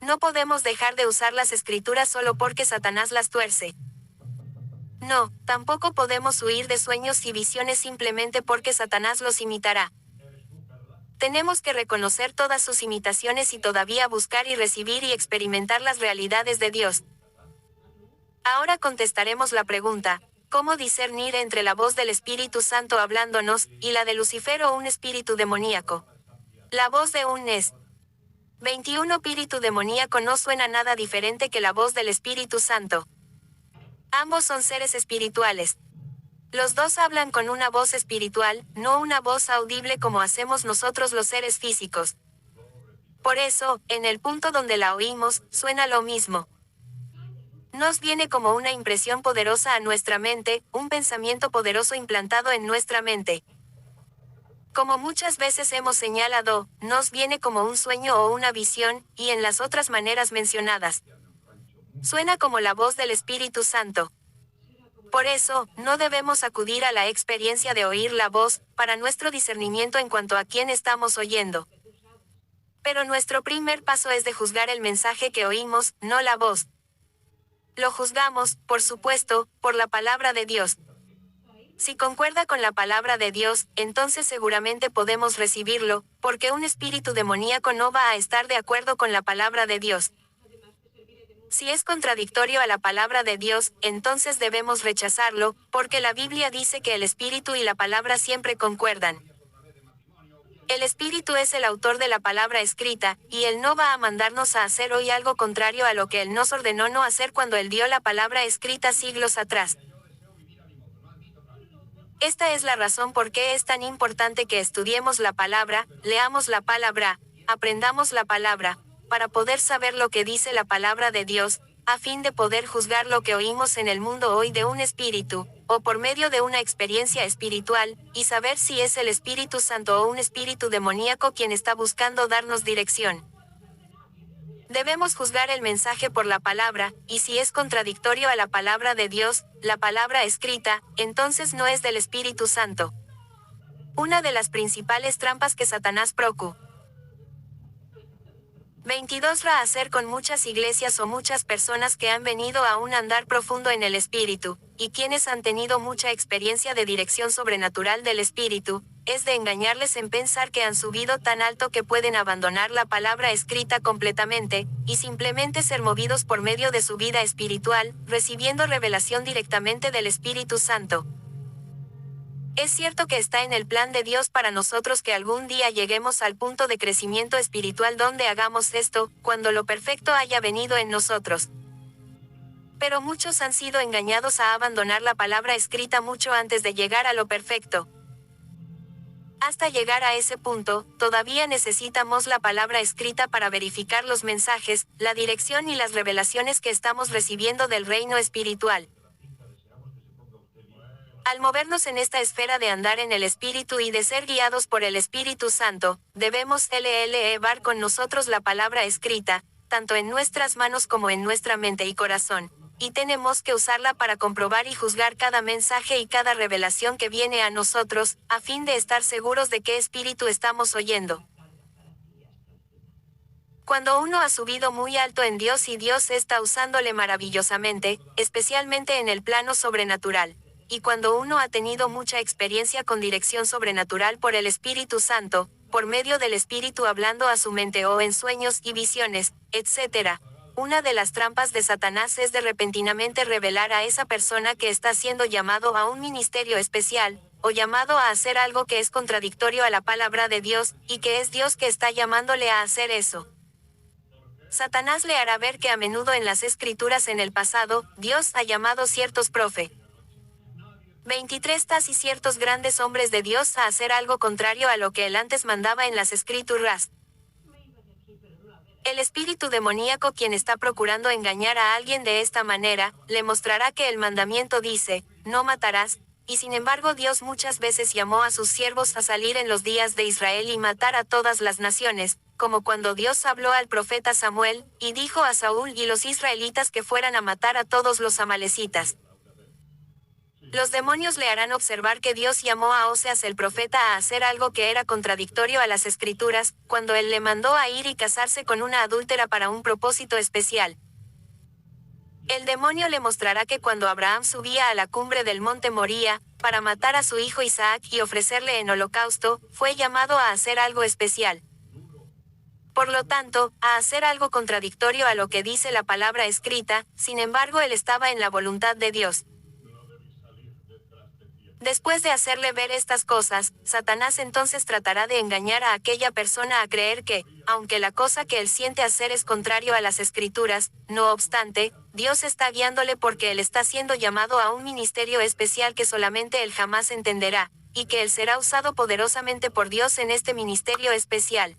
No podemos dejar de usar las escrituras solo porque Satanás las tuerce. No, tampoco podemos huir de sueños y visiones simplemente porque Satanás los imitará. Tenemos que reconocer todas sus imitaciones y todavía buscar y recibir y experimentar las realidades de Dios. Ahora contestaremos la pregunta, ¿cómo discernir entre la voz del Espíritu Santo hablándonos, y la de Lucifer o un espíritu demoníaco? La voz de un es 21 espíritu demoníaco no suena nada diferente que la voz del Espíritu Santo. Ambos son seres espirituales. Los dos hablan con una voz espiritual, no una voz audible como hacemos nosotros los seres físicos. Por eso, en el punto donde la oímos, suena lo mismo. Nos viene como una impresión poderosa a nuestra mente, un pensamiento poderoso implantado en nuestra mente. Como muchas veces hemos señalado, nos viene como un sueño o una visión, y en las otras maneras mencionadas. Suena como la voz del Espíritu Santo. Por eso, no debemos acudir a la experiencia de oír la voz, para nuestro discernimiento en cuanto a quién estamos oyendo. Pero nuestro primer paso es de juzgar el mensaje que oímos, no la voz. Lo juzgamos, por supuesto, por la palabra de Dios. Si concuerda con la palabra de Dios, entonces seguramente podemos recibirlo, porque un espíritu demoníaco no va a estar de acuerdo con la palabra de Dios. Si es contradictorio a la palabra de Dios, entonces debemos rechazarlo, porque la Biblia dice que el espíritu y la palabra siempre concuerdan. El espíritu es el autor de la palabra escrita, y él no va a mandarnos a hacer hoy algo contrario a lo que él nos ordenó no hacer cuando él dio la palabra escrita siglos atrás. Esta es la razón por qué es tan importante que estudiemos la palabra, leamos la palabra, aprendamos la palabra, para poder saber lo que dice la palabra de Dios, a fin de poder juzgar lo que oímos en el mundo hoy de un espíritu, o por medio de una experiencia espiritual, y saber si es el Espíritu Santo o un espíritu demoníaco quien está buscando darnos dirección. Debemos juzgar el mensaje por la palabra, y si es contradictorio a la palabra de Dios, la palabra escrita, entonces no es del Espíritu Santo. Una de las principales trampas que Satanás procura 22 ra hacer con muchas iglesias o muchas personas que han venido a un andar profundo en el espíritu, y quienes han tenido mucha experiencia de dirección sobrenatural del espíritu, es de engañarles en pensar que han subido tan alto que pueden abandonar la palabra escrita completamente, y simplemente ser movidos por medio de su vida espiritual, recibiendo revelación directamente del Espíritu Santo. Es cierto que está en el plan de Dios para nosotros que algún día lleguemos al punto de crecimiento espiritual donde hagamos esto, cuando lo perfecto haya venido en nosotros. Pero muchos han sido engañados a abandonar la palabra escrita mucho antes de llegar a lo perfecto. Hasta llegar a ese punto, todavía necesitamos la palabra escrita para verificar los mensajes, la dirección y las revelaciones que estamos recibiendo del reino espiritual. Al movernos en esta esfera de andar en el Espíritu y de ser guiados por el Espíritu Santo, debemos llevar con nosotros la palabra escrita, tanto en nuestras manos como en nuestra mente y corazón, y tenemos que usarla para comprobar y juzgar cada mensaje y cada revelación que viene a nosotros, a fin de estar seguros de qué espíritu estamos oyendo. Cuando uno ha subido muy alto en Dios y Dios está usándole maravillosamente, especialmente en el plano sobrenatural, y cuando uno ha tenido mucha experiencia con dirección sobrenatural por el Espíritu Santo, por medio del Espíritu hablando a su mente o en sueños y visiones, etc. Una de las trampas de Satanás es de repentinamente revelar a esa persona que está siendo llamado a un ministerio especial, o llamado a hacer algo que es contradictorio a la palabra de Dios, y que es Dios que está llamándole a hacer eso. Satanás le hará ver que a menudo en las Escrituras en el pasado, Dios ha llamado ciertos profetas 23 Tas y ciertos grandes hombres de Dios a hacer algo contrario a lo que él antes mandaba en las escrituras. El espíritu demoníaco, quien está procurando engañar a alguien de esta manera, le mostrará que el mandamiento dice, no matarás, y sin embargo Dios muchas veces llamó a sus siervos a salir en los días de Israel y matar a todas las naciones, como cuando Dios habló al profeta Samuel, y dijo a Saúl y los israelitas que fueran a matar a todos los amalecitas. Los demonios le harán observar que Dios llamó a Oseas el profeta a hacer algo que era contradictorio a las escrituras, cuando él le mandó a ir y casarse con una adúltera para un propósito especial. El demonio le mostrará que cuando Abraham subía a la cumbre del monte Moría, para matar a su hijo Isaac y ofrecerle en holocausto, fue llamado a hacer algo especial. Por lo tanto, a hacer algo contradictorio a lo que dice la palabra escrita, sin embargo él estaba en la voluntad de Dios. Después de hacerle ver estas cosas, Satanás entonces tratará de engañar a aquella persona a creer que, aunque la cosa que él siente hacer es contrario a las escrituras, no obstante, Dios está guiándole porque él está siendo llamado a un ministerio especial que solamente él jamás entenderá, y que él será usado poderosamente por Dios en este ministerio especial.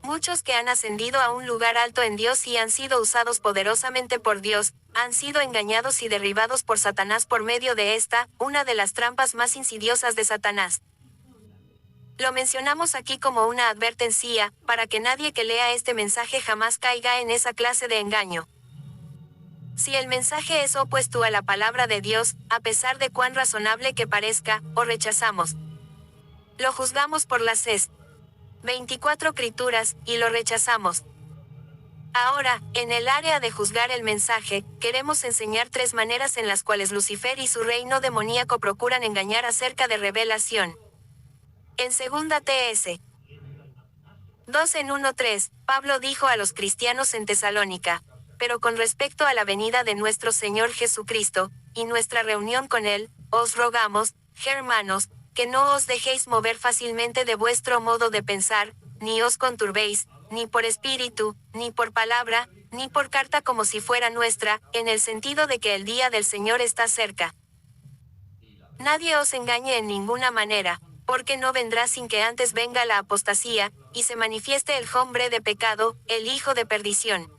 Muchos que han ascendido a un lugar alto en Dios y han sido usados poderosamente por Dios, han sido engañados y derribados por Satanás por medio de esta, una de las trampas más insidiosas de Satanás. Lo mencionamos aquí como una advertencia, para que nadie que lea este mensaje jamás caiga en esa clase de engaño. Si el mensaje es opuesto a la palabra de Dios, a pesar de cuán razonable que parezca, o rechazamos. Lo juzgamos por las 24 escrituras, y lo rechazamos. Ahora, en el área de juzgar el mensaje, queremos enseñar 3 maneras en las cuales Lucifer y su reino demoníaco procuran engañar acerca de revelación. En 2 TS 2 en 1:3, Pablo dijo a los cristianos en Tesalónica: pero con respecto a la venida de nuestro Señor Jesucristo, y nuestra reunión con Él, os rogamos, hermanos, que no os dejéis mover fácilmente de vuestro modo de pensar, ni os conturbéis, ni por espíritu, ni por palabra, ni por carta como si fuera nuestra, en el sentido de que el día del Señor está cerca. Nadie os engañe en ninguna manera, porque no vendrá sin que antes venga la apostasía, y se manifieste el hombre de pecado, el hijo de perdición.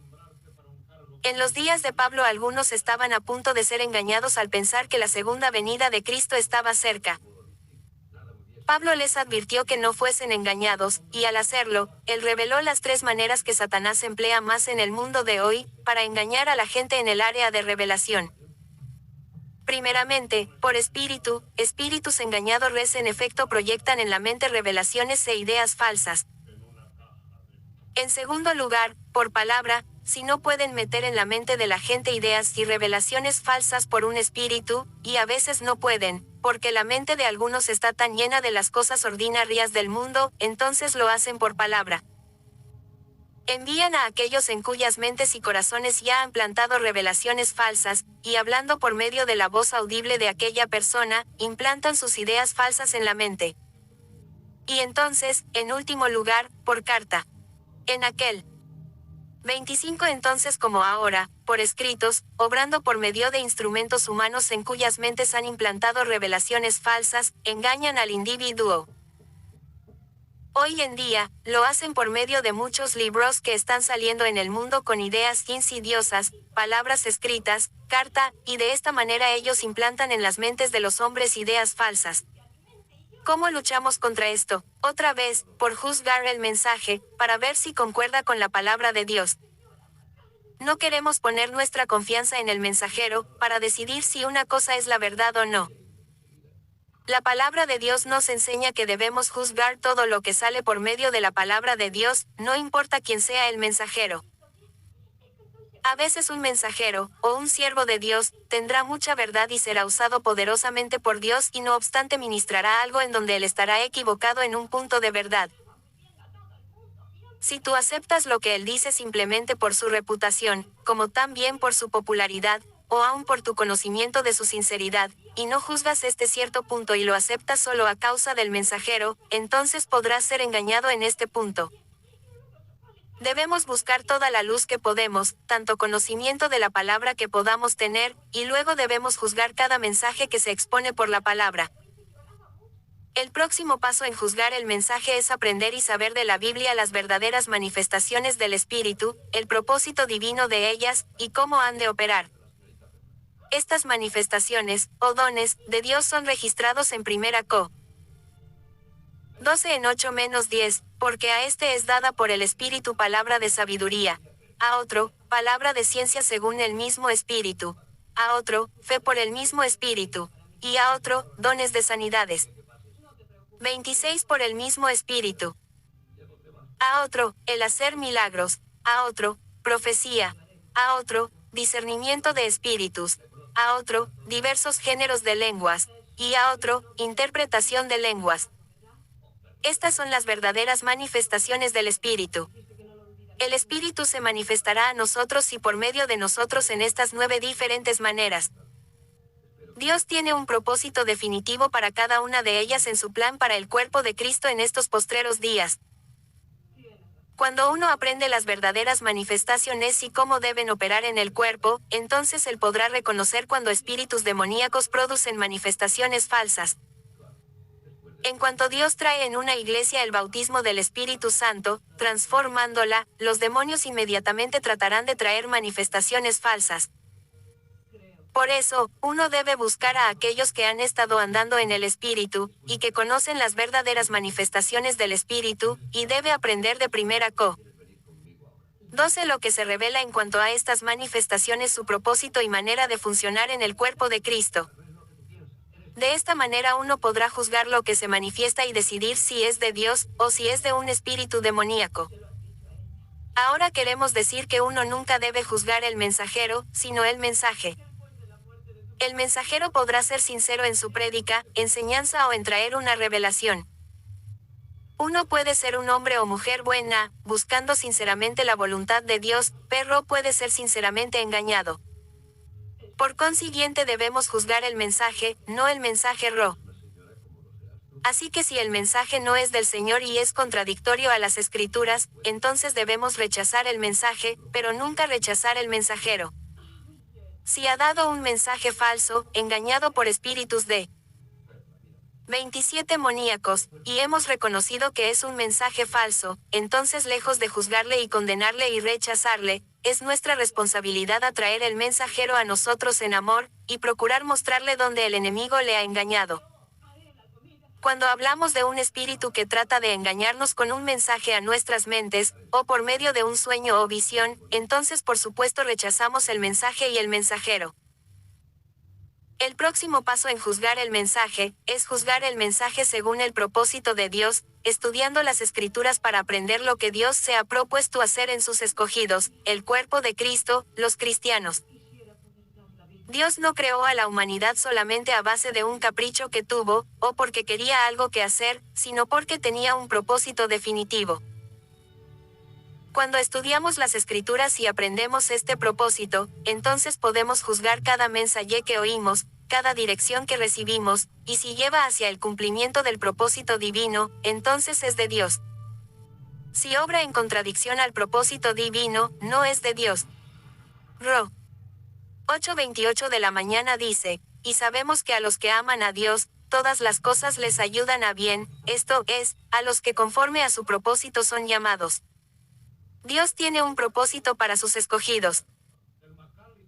En los días de Pablo algunos estaban a punto de ser engañados al pensar que la segunda venida de Cristo estaba cerca. Pablo les advirtió que no fuesen engañados, y al hacerlo, él reveló las 3 maneras que Satanás emplea más en el mundo de hoy, para engañar a la gente en el área de revelación. Primeramente, por espíritu, espíritus engañadores en efecto proyectan en la mente revelaciones e ideas falsas. En segundo lugar, por palabra, si no pueden meter en la mente de la gente ideas y revelaciones falsas por un espíritu, y a veces no pueden, porque la mente de algunos está tan llena de las cosas ordinarias del mundo, entonces lo hacen por palabra. Envían a aquellos en cuyas mentes y corazones ya han plantado revelaciones falsas, y hablando por medio de la voz audible de aquella persona, implantan sus ideas falsas en la mente. Y entonces, en último lugar, por carta. En aquel 25 entonces como ahora, por escritos, obrando por medio de instrumentos humanos en cuyas mentes han implantado revelaciones falsas, engañan al individuo. Hoy en día, lo hacen por medio de muchos libros que están saliendo en el mundo con ideas insidiosas, palabras escritas, carta, y de esta manera ellos implantan en las mentes de los hombres ideas falsas. ¿Cómo luchamos contra esto? Otra vez, por juzgar el mensaje, para ver si concuerda con la palabra de Dios. No queremos poner nuestra confianza en el mensajero, para decidir si una cosa es la verdad o no. La palabra de Dios nos enseña que debemos juzgar todo lo que sale por medio de la palabra de Dios, no importa quién sea el mensajero. A veces un mensajero, o un siervo de Dios, tendrá mucha verdad y será usado poderosamente por Dios y no obstante ministrará algo en donde él estará equivocado en un punto de verdad. Si tú aceptas lo que él dice simplemente por su reputación, como también por su popularidad, o aún por tu conocimiento de su sinceridad, y no juzgas este cierto punto y lo aceptas solo a causa del mensajero, entonces podrás ser engañado en este punto. Debemos buscar toda la luz que podemos, tanto conocimiento de la palabra que podamos tener, y luego debemos juzgar cada mensaje que se expone por la palabra. El próximo paso en juzgar el mensaje es aprender y saber de la Biblia las verdaderas manifestaciones del Espíritu, el propósito divino de ellas, y cómo han de operar. Estas manifestaciones, o dones, de Dios son registrados en 1 Co. 12 en 8-10, porque a este es dada por el Espíritu palabra de sabiduría, a otro, palabra de ciencia según el mismo Espíritu, a otro, fe por el mismo Espíritu, y a otro, dones de sanidades. 26 por el mismo Espíritu. A otro, el hacer milagros, a otro, profecía, a otro, discernimiento de espíritus, a otro, diversos géneros de lenguas, y a otro, interpretación de lenguas. Estas son las verdaderas manifestaciones del Espíritu. El Espíritu se manifestará a nosotros y por medio de nosotros en estas 9 diferentes maneras. Dios tiene un propósito definitivo para cada una de ellas en su plan para el cuerpo de Cristo en estos postreros días. Cuando uno aprende las verdaderas manifestaciones y cómo deben operar en el cuerpo, entonces él podrá reconocer cuando espíritus demoníacos producen manifestaciones falsas. En cuanto Dios trae en una iglesia el bautismo del Espíritu Santo, transformándola, los demonios inmediatamente tratarán de traer manifestaciones falsas. Por eso, uno debe buscar a aquellos que han estado andando en el Espíritu, y que conocen las verdaderas manifestaciones del Espíritu, y debe aprender de 1 Co. 12 lo que se revela en cuanto a estas manifestaciones, su propósito y manera de funcionar en el cuerpo de Cristo. De esta manera uno podrá juzgar lo que se manifiesta y decidir si es de Dios, o si es de un espíritu demoníaco. Ahora queremos decir que uno nunca debe juzgar el mensajero, sino el mensaje. El mensajero podrá ser sincero en su prédica, enseñanza o en traer una revelación. Uno puede ser un hombre o mujer buena, buscando sinceramente la voluntad de Dios, pero puede ser sinceramente engañado. Por consiguiente debemos juzgar el mensaje, no el mensajero. Así que si el mensaje no es del Señor y es contradictorio a las Escrituras, entonces debemos rechazar el mensaje, pero nunca rechazar el mensajero. Si ha dado un mensaje falso, engañado por espíritus de 27 demoníacos, y hemos reconocido que es un mensaje falso, entonces lejos de juzgarle y condenarle y rechazarle, es nuestra responsabilidad atraer el mensajero a nosotros en amor, y procurar mostrarle donde el enemigo le ha engañado. Cuando hablamos de un espíritu que trata de engañarnos con un mensaje a nuestras mentes, o por medio de un sueño o visión, entonces por supuesto rechazamos el mensaje y el mensajero. El próximo paso en juzgar el mensaje, es juzgar el mensaje según el propósito de Dios, estudiando las Escrituras para aprender lo que Dios se ha propuesto hacer en sus escogidos, el cuerpo de Cristo, los cristianos. Dios no creó a la humanidad solamente a base de un capricho que tuvo, o porque quería algo que hacer, sino porque tenía un propósito definitivo. Cuando estudiamos las Escrituras y aprendemos este propósito, entonces podemos juzgar cada mensaje que oímos, cada dirección que recibimos, y si lleva hacia el cumplimiento del propósito divino, entonces es de Dios. Si obra en contradicción al propósito divino, no es de Dios. Ro. 8:28 de la mañana dice, y sabemos que a los que aman a Dios, todas las cosas les ayudan a bien, esto es, a los que conforme a su propósito son llamados. Dios tiene un propósito para sus escogidos.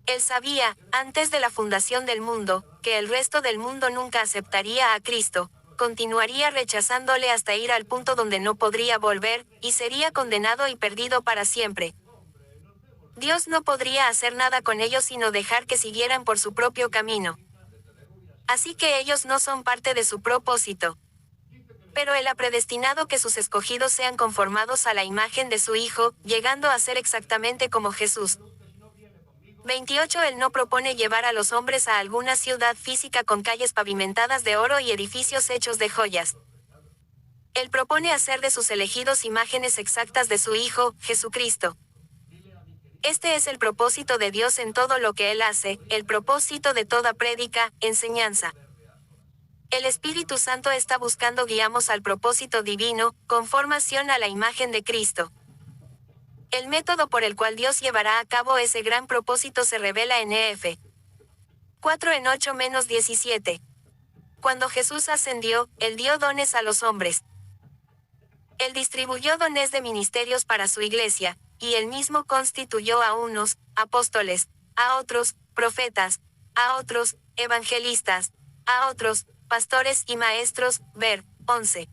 Él sabía, antes de la fundación del mundo, que el resto del mundo nunca aceptaría a Cristo, continuaría rechazándole hasta ir al punto donde no podría volver, y sería condenado y perdido para siempre. Dios no podría hacer nada con ellos sino dejar que siguieran por su propio camino. Así que ellos no son parte de su propósito. Pero Él ha predestinado que sus escogidos sean conformados a la imagen de su Hijo, llegando a ser exactamente como Jesús. 28 Él no propone llevar a los hombres a alguna ciudad física con calles pavimentadas de oro y edificios hechos de joyas. Él propone hacer de sus elegidos imágenes exactas de su Hijo, Jesucristo. Este es el propósito de Dios en todo lo que Él hace, el propósito de toda prédica, enseñanza. El Espíritu Santo está buscando guiarnos al propósito divino, conformación a la imagen de Cristo. El método por el cual Dios llevará a cabo ese gran propósito se revela en Ef. 4 en 8-17. Cuando Jesús ascendió, Él dio dones a los hombres. Él distribuyó dones de ministerios para su iglesia, y Él mismo constituyó a unos, apóstoles, a otros, profetas, a otros, evangelistas, a otros, pastores y maestros. Ver, 11.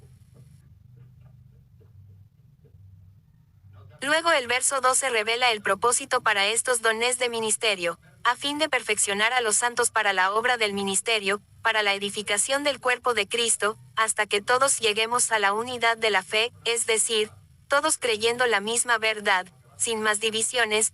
Luego el verso 12 revela el propósito para estos dones de ministerio, a fin de perfeccionar a los santos para la obra del ministerio, para la edificación del cuerpo de Cristo, hasta que todos lleguemos a la unidad de la fe, es decir, todos creyendo la misma verdad, sin más divisiones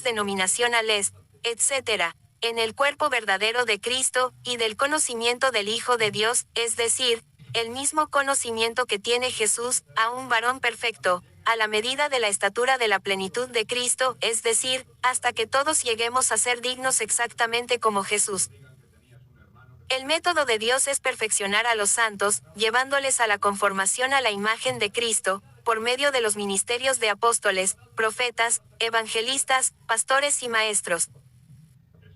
denominacionales, etc., en el cuerpo verdadero de Cristo, y del conocimiento del Hijo de Dios, es decir, el mismo conocimiento que tiene Jesús, a un varón perfecto, a la medida de la estatura de la plenitud de Cristo, es decir, hasta que todos lleguemos a ser dignos exactamente como Jesús. El método de Dios es perfeccionar a los santos, llevándoles a la conformación a la imagen de Cristo, por medio de los ministerios de apóstoles, profetas, evangelistas, pastores y maestros.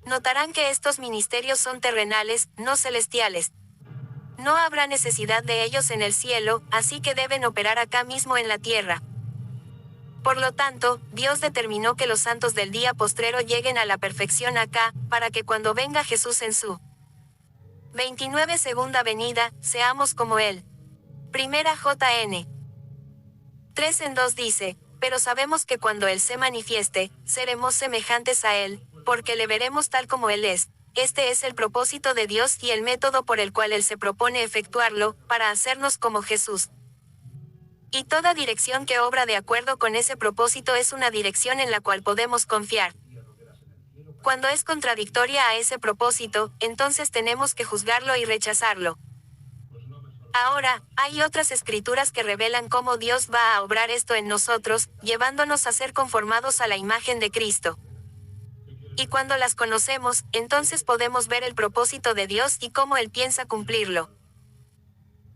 Notarán que estos ministerios son terrenales, no celestiales. No habrá necesidad de ellos en el cielo, así que deben operar acá mismo en la tierra. Por lo tanto, Dios determinó que los santos del día postrero lleguen a la perfección acá, para que cuando venga Jesús en su 29 segunda venida, seamos como Él. Primera JN 3 en 2 dice, pero sabemos que cuando Él se manifieste, seremos semejantes a Él, porque le veremos tal como Él es. Este es el propósito de Dios y el método por el cual Él se propone efectuarlo, para hacernos como Jesús. Y toda dirección que obra de acuerdo con ese propósito es una dirección en la cual podemos confiar. Cuando es contradictoria a ese propósito, entonces tenemos que juzgarlo y rechazarlo. Ahora, hay otras escrituras que revelan cómo Dios va a obrar esto en nosotros, llevándonos a ser conformados a la imagen de Cristo. Y cuando las conocemos, entonces podemos ver el propósito de Dios y cómo Él piensa cumplirlo.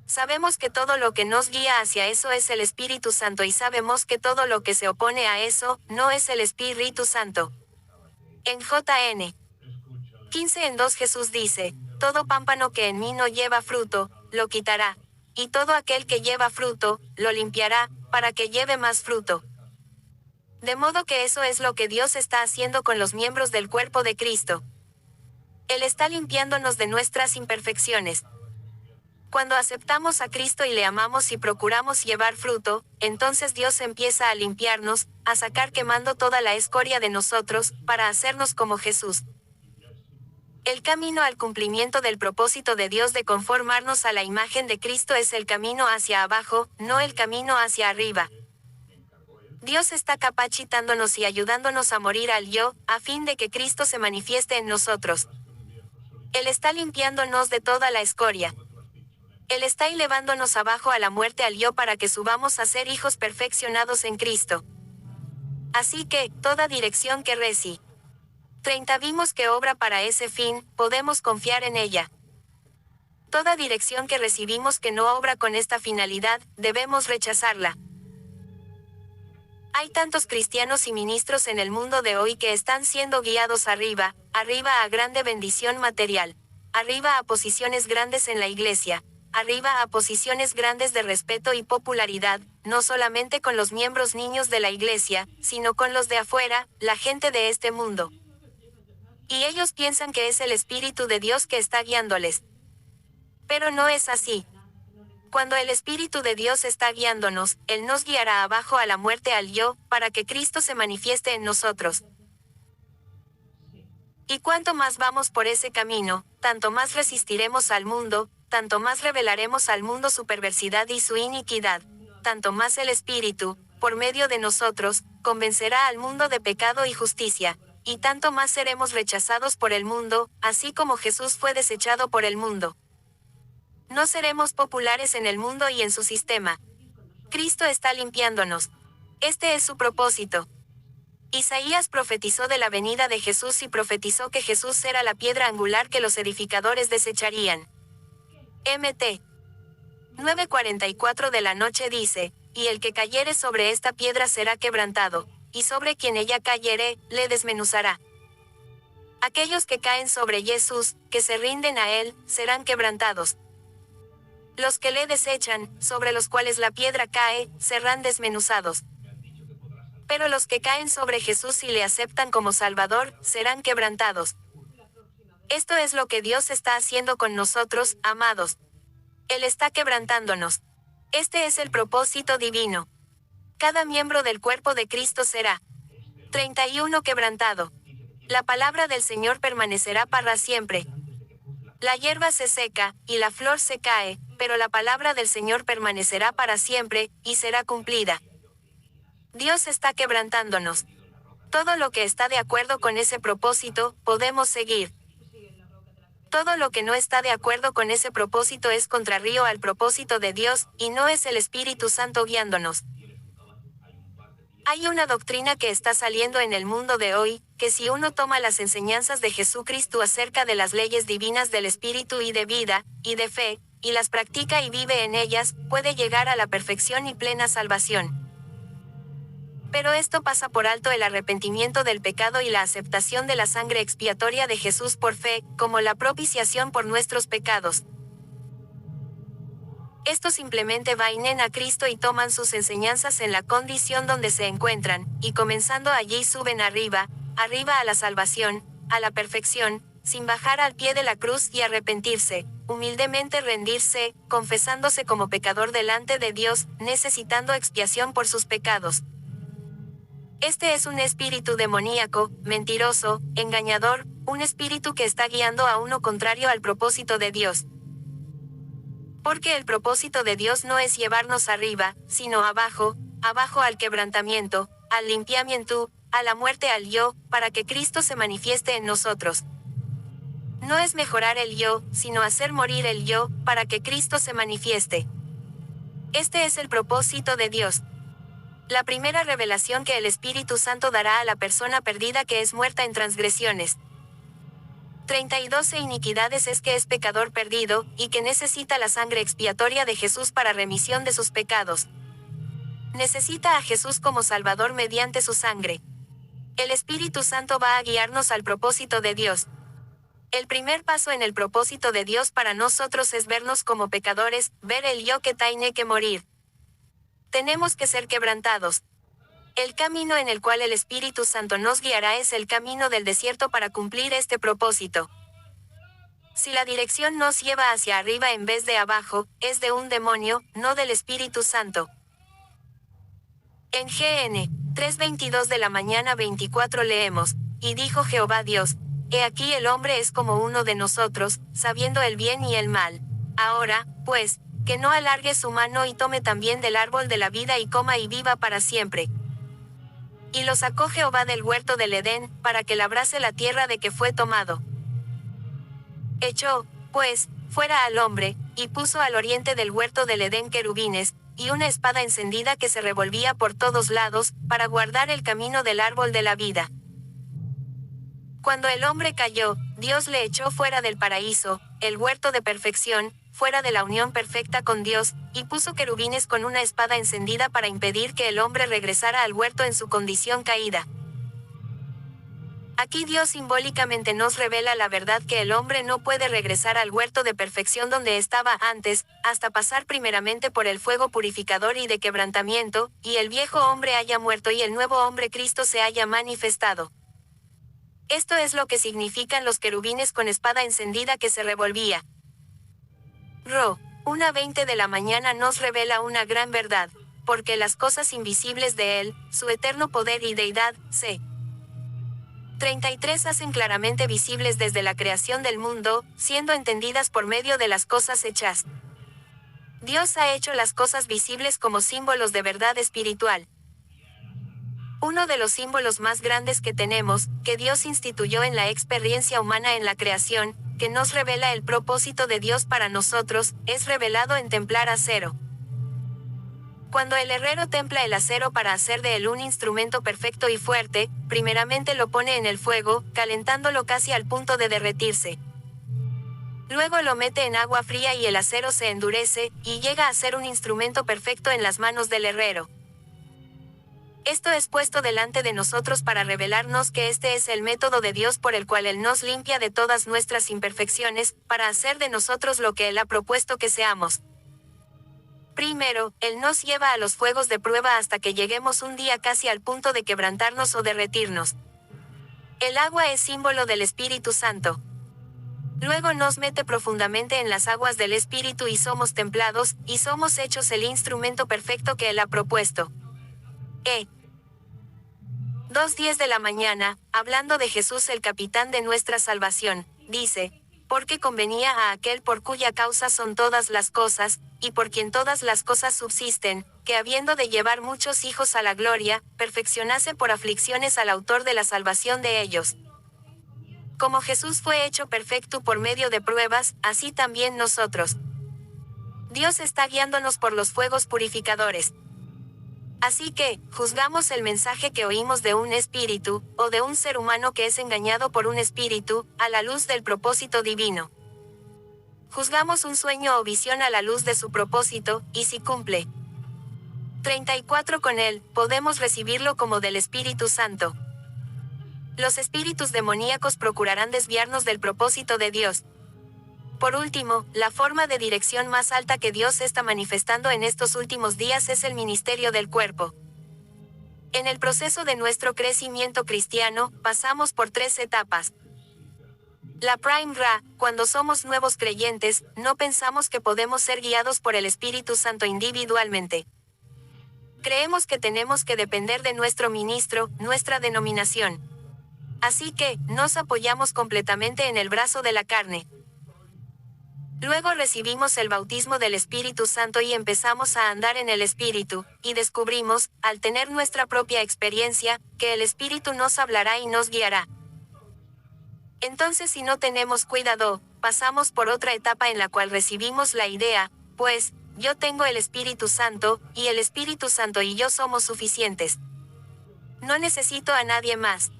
Sabemos que todo lo que nos guía hacia eso es el Espíritu Santo y sabemos que todo lo que se opone a eso, no es el Espíritu Santo. En JN 15 en 2 Jesús dice, todo pámpano que en mí no lleva fruto, lo quitará, y todo aquel que lleva fruto, lo limpiará, para que lleve más fruto. De modo que eso es lo que Dios está haciendo con los miembros del cuerpo de Cristo. Él está limpiándonos de nuestras imperfecciones. Cuando aceptamos a Cristo y le amamos y procuramos llevar fruto, entonces Dios empieza a limpiarnos, a sacar quemando toda la escoria de nosotros, para hacernos como Jesús. El camino al cumplimiento del propósito de Dios de conformarnos a la imagen de Cristo es el camino hacia abajo, no el camino hacia arriba. Dios está capacitándonos y ayudándonos a morir al yo, a fin de que Cristo se manifieste en nosotros. Él está limpiándonos de toda la escoria. Él está elevándonos abajo a la muerte al yo para que subamos a ser hijos perfeccionados en Cristo. Así que, toda dirección que reci 30 vimos que obra para ese fin, podemos confiar en ella. Toda dirección que recibimos que no obra con esta finalidad, debemos rechazarla. Hay tantos cristianos y ministros en el mundo de hoy que están siendo guiados arriba a grande bendición material, arriba a posiciones grandes en la iglesia, arriba a posiciones grandes de respeto y popularidad, no solamente con los miembros niños de la iglesia, sino con los de afuera, la gente de este mundo. Y ellos piensan que es el Espíritu de Dios que está guiándoles. Pero no es así. Cuando el Espíritu de Dios está guiándonos, Él nos guiará abajo a la muerte al yo, para que Cristo se manifieste en nosotros. Y cuanto más vamos por ese camino, tanto más resistiremos al mundo, tanto más revelaremos al mundo su perversidad y su iniquidad, tanto más el Espíritu, por medio de nosotros, convencerá al mundo de pecado y justicia, y tanto más seremos rechazados por el mundo, así como Jesús fue desechado por el mundo. No seremos populares en el mundo y en su sistema. Cristo está limpiándonos. Este es su propósito. Isaías profetizó de la venida de Jesús y profetizó que Jesús era la piedra angular que los edificadores desecharían. Mt. 9:44 de la noche dice, y el que cayere sobre esta piedra será quebrantado, y sobre quien ella cayere, le desmenuzará. Aquellos que caen sobre Jesús, que se rinden a él, serán quebrantados. Los que le desechan, sobre los cuales la piedra cae, serán desmenuzados. Pero los que caen sobre Jesús y le aceptan como Salvador, serán quebrantados. Esto es lo que Dios está haciendo con nosotros, amados. Él está quebrantándonos. Este es el propósito divino. Cada miembro del cuerpo de Cristo será 31 quebrantado. La palabra del Señor permanecerá para siempre. La hierba se seca, y la flor se cae, pero la palabra del Señor permanecerá para siempre, y será cumplida. Dios está quebrantándonos. Todo lo que está de acuerdo con ese propósito, podemos seguir. Todo lo que no está de acuerdo con ese propósito es contrario al propósito de Dios, y no es el Espíritu Santo guiándonos. Hay una doctrina que está saliendo en el mundo de hoy, que si uno toma las enseñanzas de Jesucristo acerca de las leyes divinas del Espíritu y de vida, y de fe, y las practica y vive en ellas, puede llegar a la perfección y plena salvación. Pero esto pasa por alto el arrepentimiento del pecado y la aceptación de la sangre expiatoria de Jesús por fe, como la propiciación por nuestros pecados. Estos simplemente vainen a Cristo y toman sus enseñanzas en la condición donde se encuentran, y comenzando allí suben arriba a la salvación, a la perfección, sin bajar al pie de la cruz y arrepentirse, humildemente rendirse, confesándose como pecador delante de Dios, necesitando expiación por sus pecados. Este es un espíritu demoníaco, mentiroso, engañador, un espíritu que está guiando a uno contrario al propósito de Dios. Porque el propósito de Dios no es llevarnos arriba, sino abajo al quebrantamiento, al limpiamiento, a la muerte al yo, para que Cristo se manifieste en nosotros. No es mejorar el yo, sino hacer morir el yo, para que Cristo se manifieste. Este es el propósito de Dios. La primera revelación que el Espíritu Santo dará a la persona perdida que es muerta en transgresiones, 32 e iniquidades es que es pecador perdido, y que necesita la sangre expiatoria de Jesús para remisión de sus pecados. Necesita a Jesús como Salvador mediante su sangre. El Espíritu Santo va a guiarnos al propósito de Dios. El primer paso en el propósito de Dios para nosotros es vernos como pecadores, ver el yo que tiene que morir. Tenemos que ser quebrantados. El camino en el cual el Espíritu Santo nos guiará es el camino del desierto para cumplir este propósito. Si la dirección nos lleva hacia arriba en vez de abajo, es de un demonio, no del Espíritu Santo. En GN 3:22 de la mañana 24 leemos, y dijo Jehová Dios, he aquí el hombre es como uno de nosotros, sabiendo el bien y el mal. Ahora, pues, que no alargue su mano y tome también del árbol de la vida y coma y viva para siempre. Y lo sacó Jehová del huerto del Edén, para que labrase la tierra de que fue tomado. Echó, pues, fuera al hombre, y puso al oriente del huerto del Edén querubines, y una espada encendida que se revolvía por todos lados, para guardar el camino del árbol de la vida. Cuando el hombre cayó, Dios le echó fuera del paraíso, el huerto de perfección, fuera de la unión perfecta con Dios, y puso querubines con una espada encendida para impedir que el hombre regresara al huerto en su condición caída. Aquí Dios simbólicamente nos revela la verdad que el hombre no puede regresar al huerto de perfección donde estaba antes, hasta pasar primeramente por el fuego purificador y de quebrantamiento, y el viejo hombre haya muerto y el nuevo hombre Cristo se haya manifestado. Esto es lo que significan los querubines con espada encendida que se revolvía. 1:20 de la mañana nos revela una gran verdad, porque las cosas invisibles de Él, su eterno poder y deidad, c. 33 hacen claramente visibles desde la creación del mundo, siendo entendidas por medio de las cosas hechas. Dios ha hecho las cosas visibles como símbolos de verdad espiritual. Uno de los símbolos más grandes que tenemos, que Dios instituyó en la experiencia humana en la creación, que nos revela el propósito de Dios para nosotros, es revelado en templar acero. Cuando el herrero templa el acero para hacer de él un instrumento perfecto y fuerte, primeramente lo pone en el fuego, calentándolo casi al punto de derretirse. Luego lo mete en agua fría y el acero se endurece, y llega a ser un instrumento perfecto en las manos del herrero. Esto es puesto delante de nosotros para revelarnos que este es el método de Dios por el cual Él nos limpia de todas nuestras imperfecciones, para hacer de nosotros lo que Él ha propuesto que seamos. Primero, Él nos lleva a los fuegos de prueba hasta que lleguemos un día casi al punto de quebrantarnos o derretirnos. El agua es símbolo del Espíritu Santo. Luego nos mete profundamente en las aguas del Espíritu y somos templados, y somos hechos el instrumento perfecto que Él ha propuesto. 2:10 de la mañana, hablando de Jesús el capitán de nuestra salvación, dice, porque convenía a aquel por cuya causa son todas las cosas, y por quien todas las cosas subsisten, que habiendo de llevar muchos hijos a la gloria, perfeccionase por aflicciones al autor de la salvación de ellos. Como Jesús fue hecho perfecto por medio de pruebas, así también nosotros. Dios está guiándonos por los fuegos purificadores. Así que, juzgamos el mensaje que oímos de un espíritu, o de un ser humano que es engañado por un espíritu, a la luz del propósito divino. Juzgamos un sueño o visión a la luz de su propósito, y si cumple. 34 Con él, podemos recibirlo como del Espíritu Santo. Los espíritus demoníacos procurarán desviarnos del propósito de Dios. Por último, la forma de dirección más alta que Dios está manifestando en estos últimos días es el ministerio del cuerpo. En el proceso de nuestro crecimiento cristiano, pasamos por 3 etapas. La Prime Ra, cuando somos nuevos creyentes, no pensamos que podemos ser guiados por el Espíritu Santo individualmente. Creemos que tenemos que depender de nuestro ministro, nuestra denominación. Así que, nos apoyamos completamente en el brazo de la carne. Luego recibimos el bautismo del Espíritu Santo y empezamos a andar en el Espíritu, y descubrimos, al tener nuestra propia experiencia, que el Espíritu nos hablará y nos guiará. Entonces, si no tenemos cuidado, pasamos por otra etapa en la cual recibimos la idea, pues, yo tengo el Espíritu Santo, y el Espíritu Santo y yo somos suficientes. No necesito a nadie más.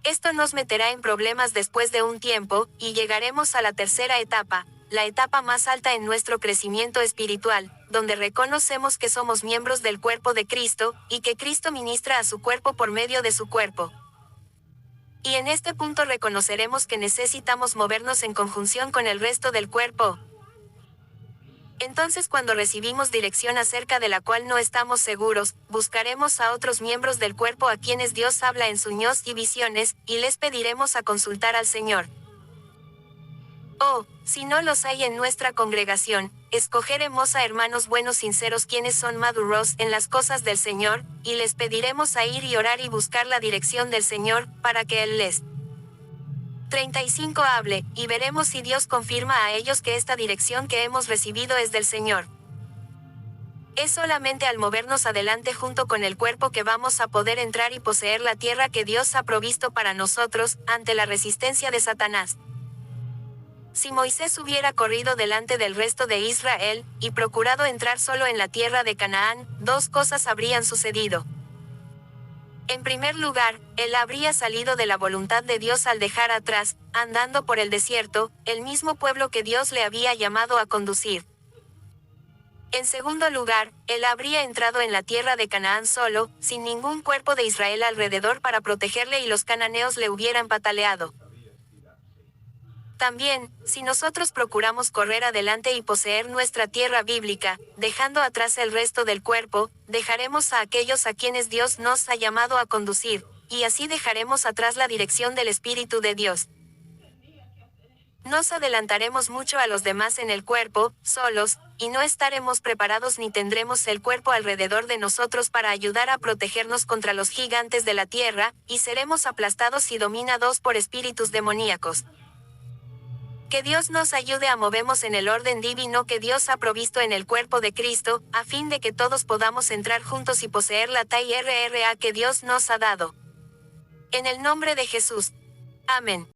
Esto nos meterá en problemas después de un tiempo, y llegaremos a la tercera etapa, la etapa más alta en nuestro crecimiento espiritual, donde reconocemos que somos miembros del cuerpo de Cristo, y que Cristo ministra a su cuerpo por medio de su cuerpo. Y en este punto reconoceremos que necesitamos movernos en conjunción con el resto del cuerpo. Entonces, cuando recibimos dirección acerca de la cual no estamos seguros, buscaremos a otros miembros del cuerpo a quienes Dios habla en sueños y visiones, y les pediremos a consultar al Señor. O, si no los hay en nuestra congregación, escogeremos a hermanos buenos sinceros quienes son maduros en las cosas del Señor, y les pediremos a ir y orar y buscar la dirección del Señor, para que Él les 35 hable, y veremos si Dios confirma a ellos que esta dirección que hemos recibido es del Señor. Es solamente al movernos adelante junto con el cuerpo que vamos a poder entrar y poseer la tierra que Dios ha provisto para nosotros, ante la resistencia de Satanás. Si Moisés hubiera corrido delante del resto de Israel, y procurado entrar solo en la tierra de Canaán, 2 cosas habrían sucedido. En primer lugar, él habría salido de la voluntad de Dios al dejar atrás, andando por el desierto, el mismo pueblo que Dios le había llamado a conducir. En segundo lugar, él habría entrado en la tierra de Canaán solo, sin ningún cuerpo de Israel alrededor para protegerle y los cananeos le hubieran pataleado. También, si nosotros procuramos correr adelante y poseer nuestra tierra bíblica, dejando atrás el resto del cuerpo, dejaremos a aquellos a quienes Dios nos ha llamado a conducir, y así dejaremos atrás la dirección del Espíritu de Dios. Nos adelantaremos mucho a los demás en el cuerpo, solos, y no estaremos preparados ni tendremos el cuerpo alrededor de nosotros para ayudar a protegernos contra los gigantes de la tierra, y seremos aplastados y dominados por espíritus demoníacos. Que Dios nos ayude a movernos en el orden divino que Dios ha provisto en el cuerpo de Cristo, a fin de que todos podamos entrar juntos y poseer la tierra que Dios nos ha dado. En el nombre de Jesús. Amén.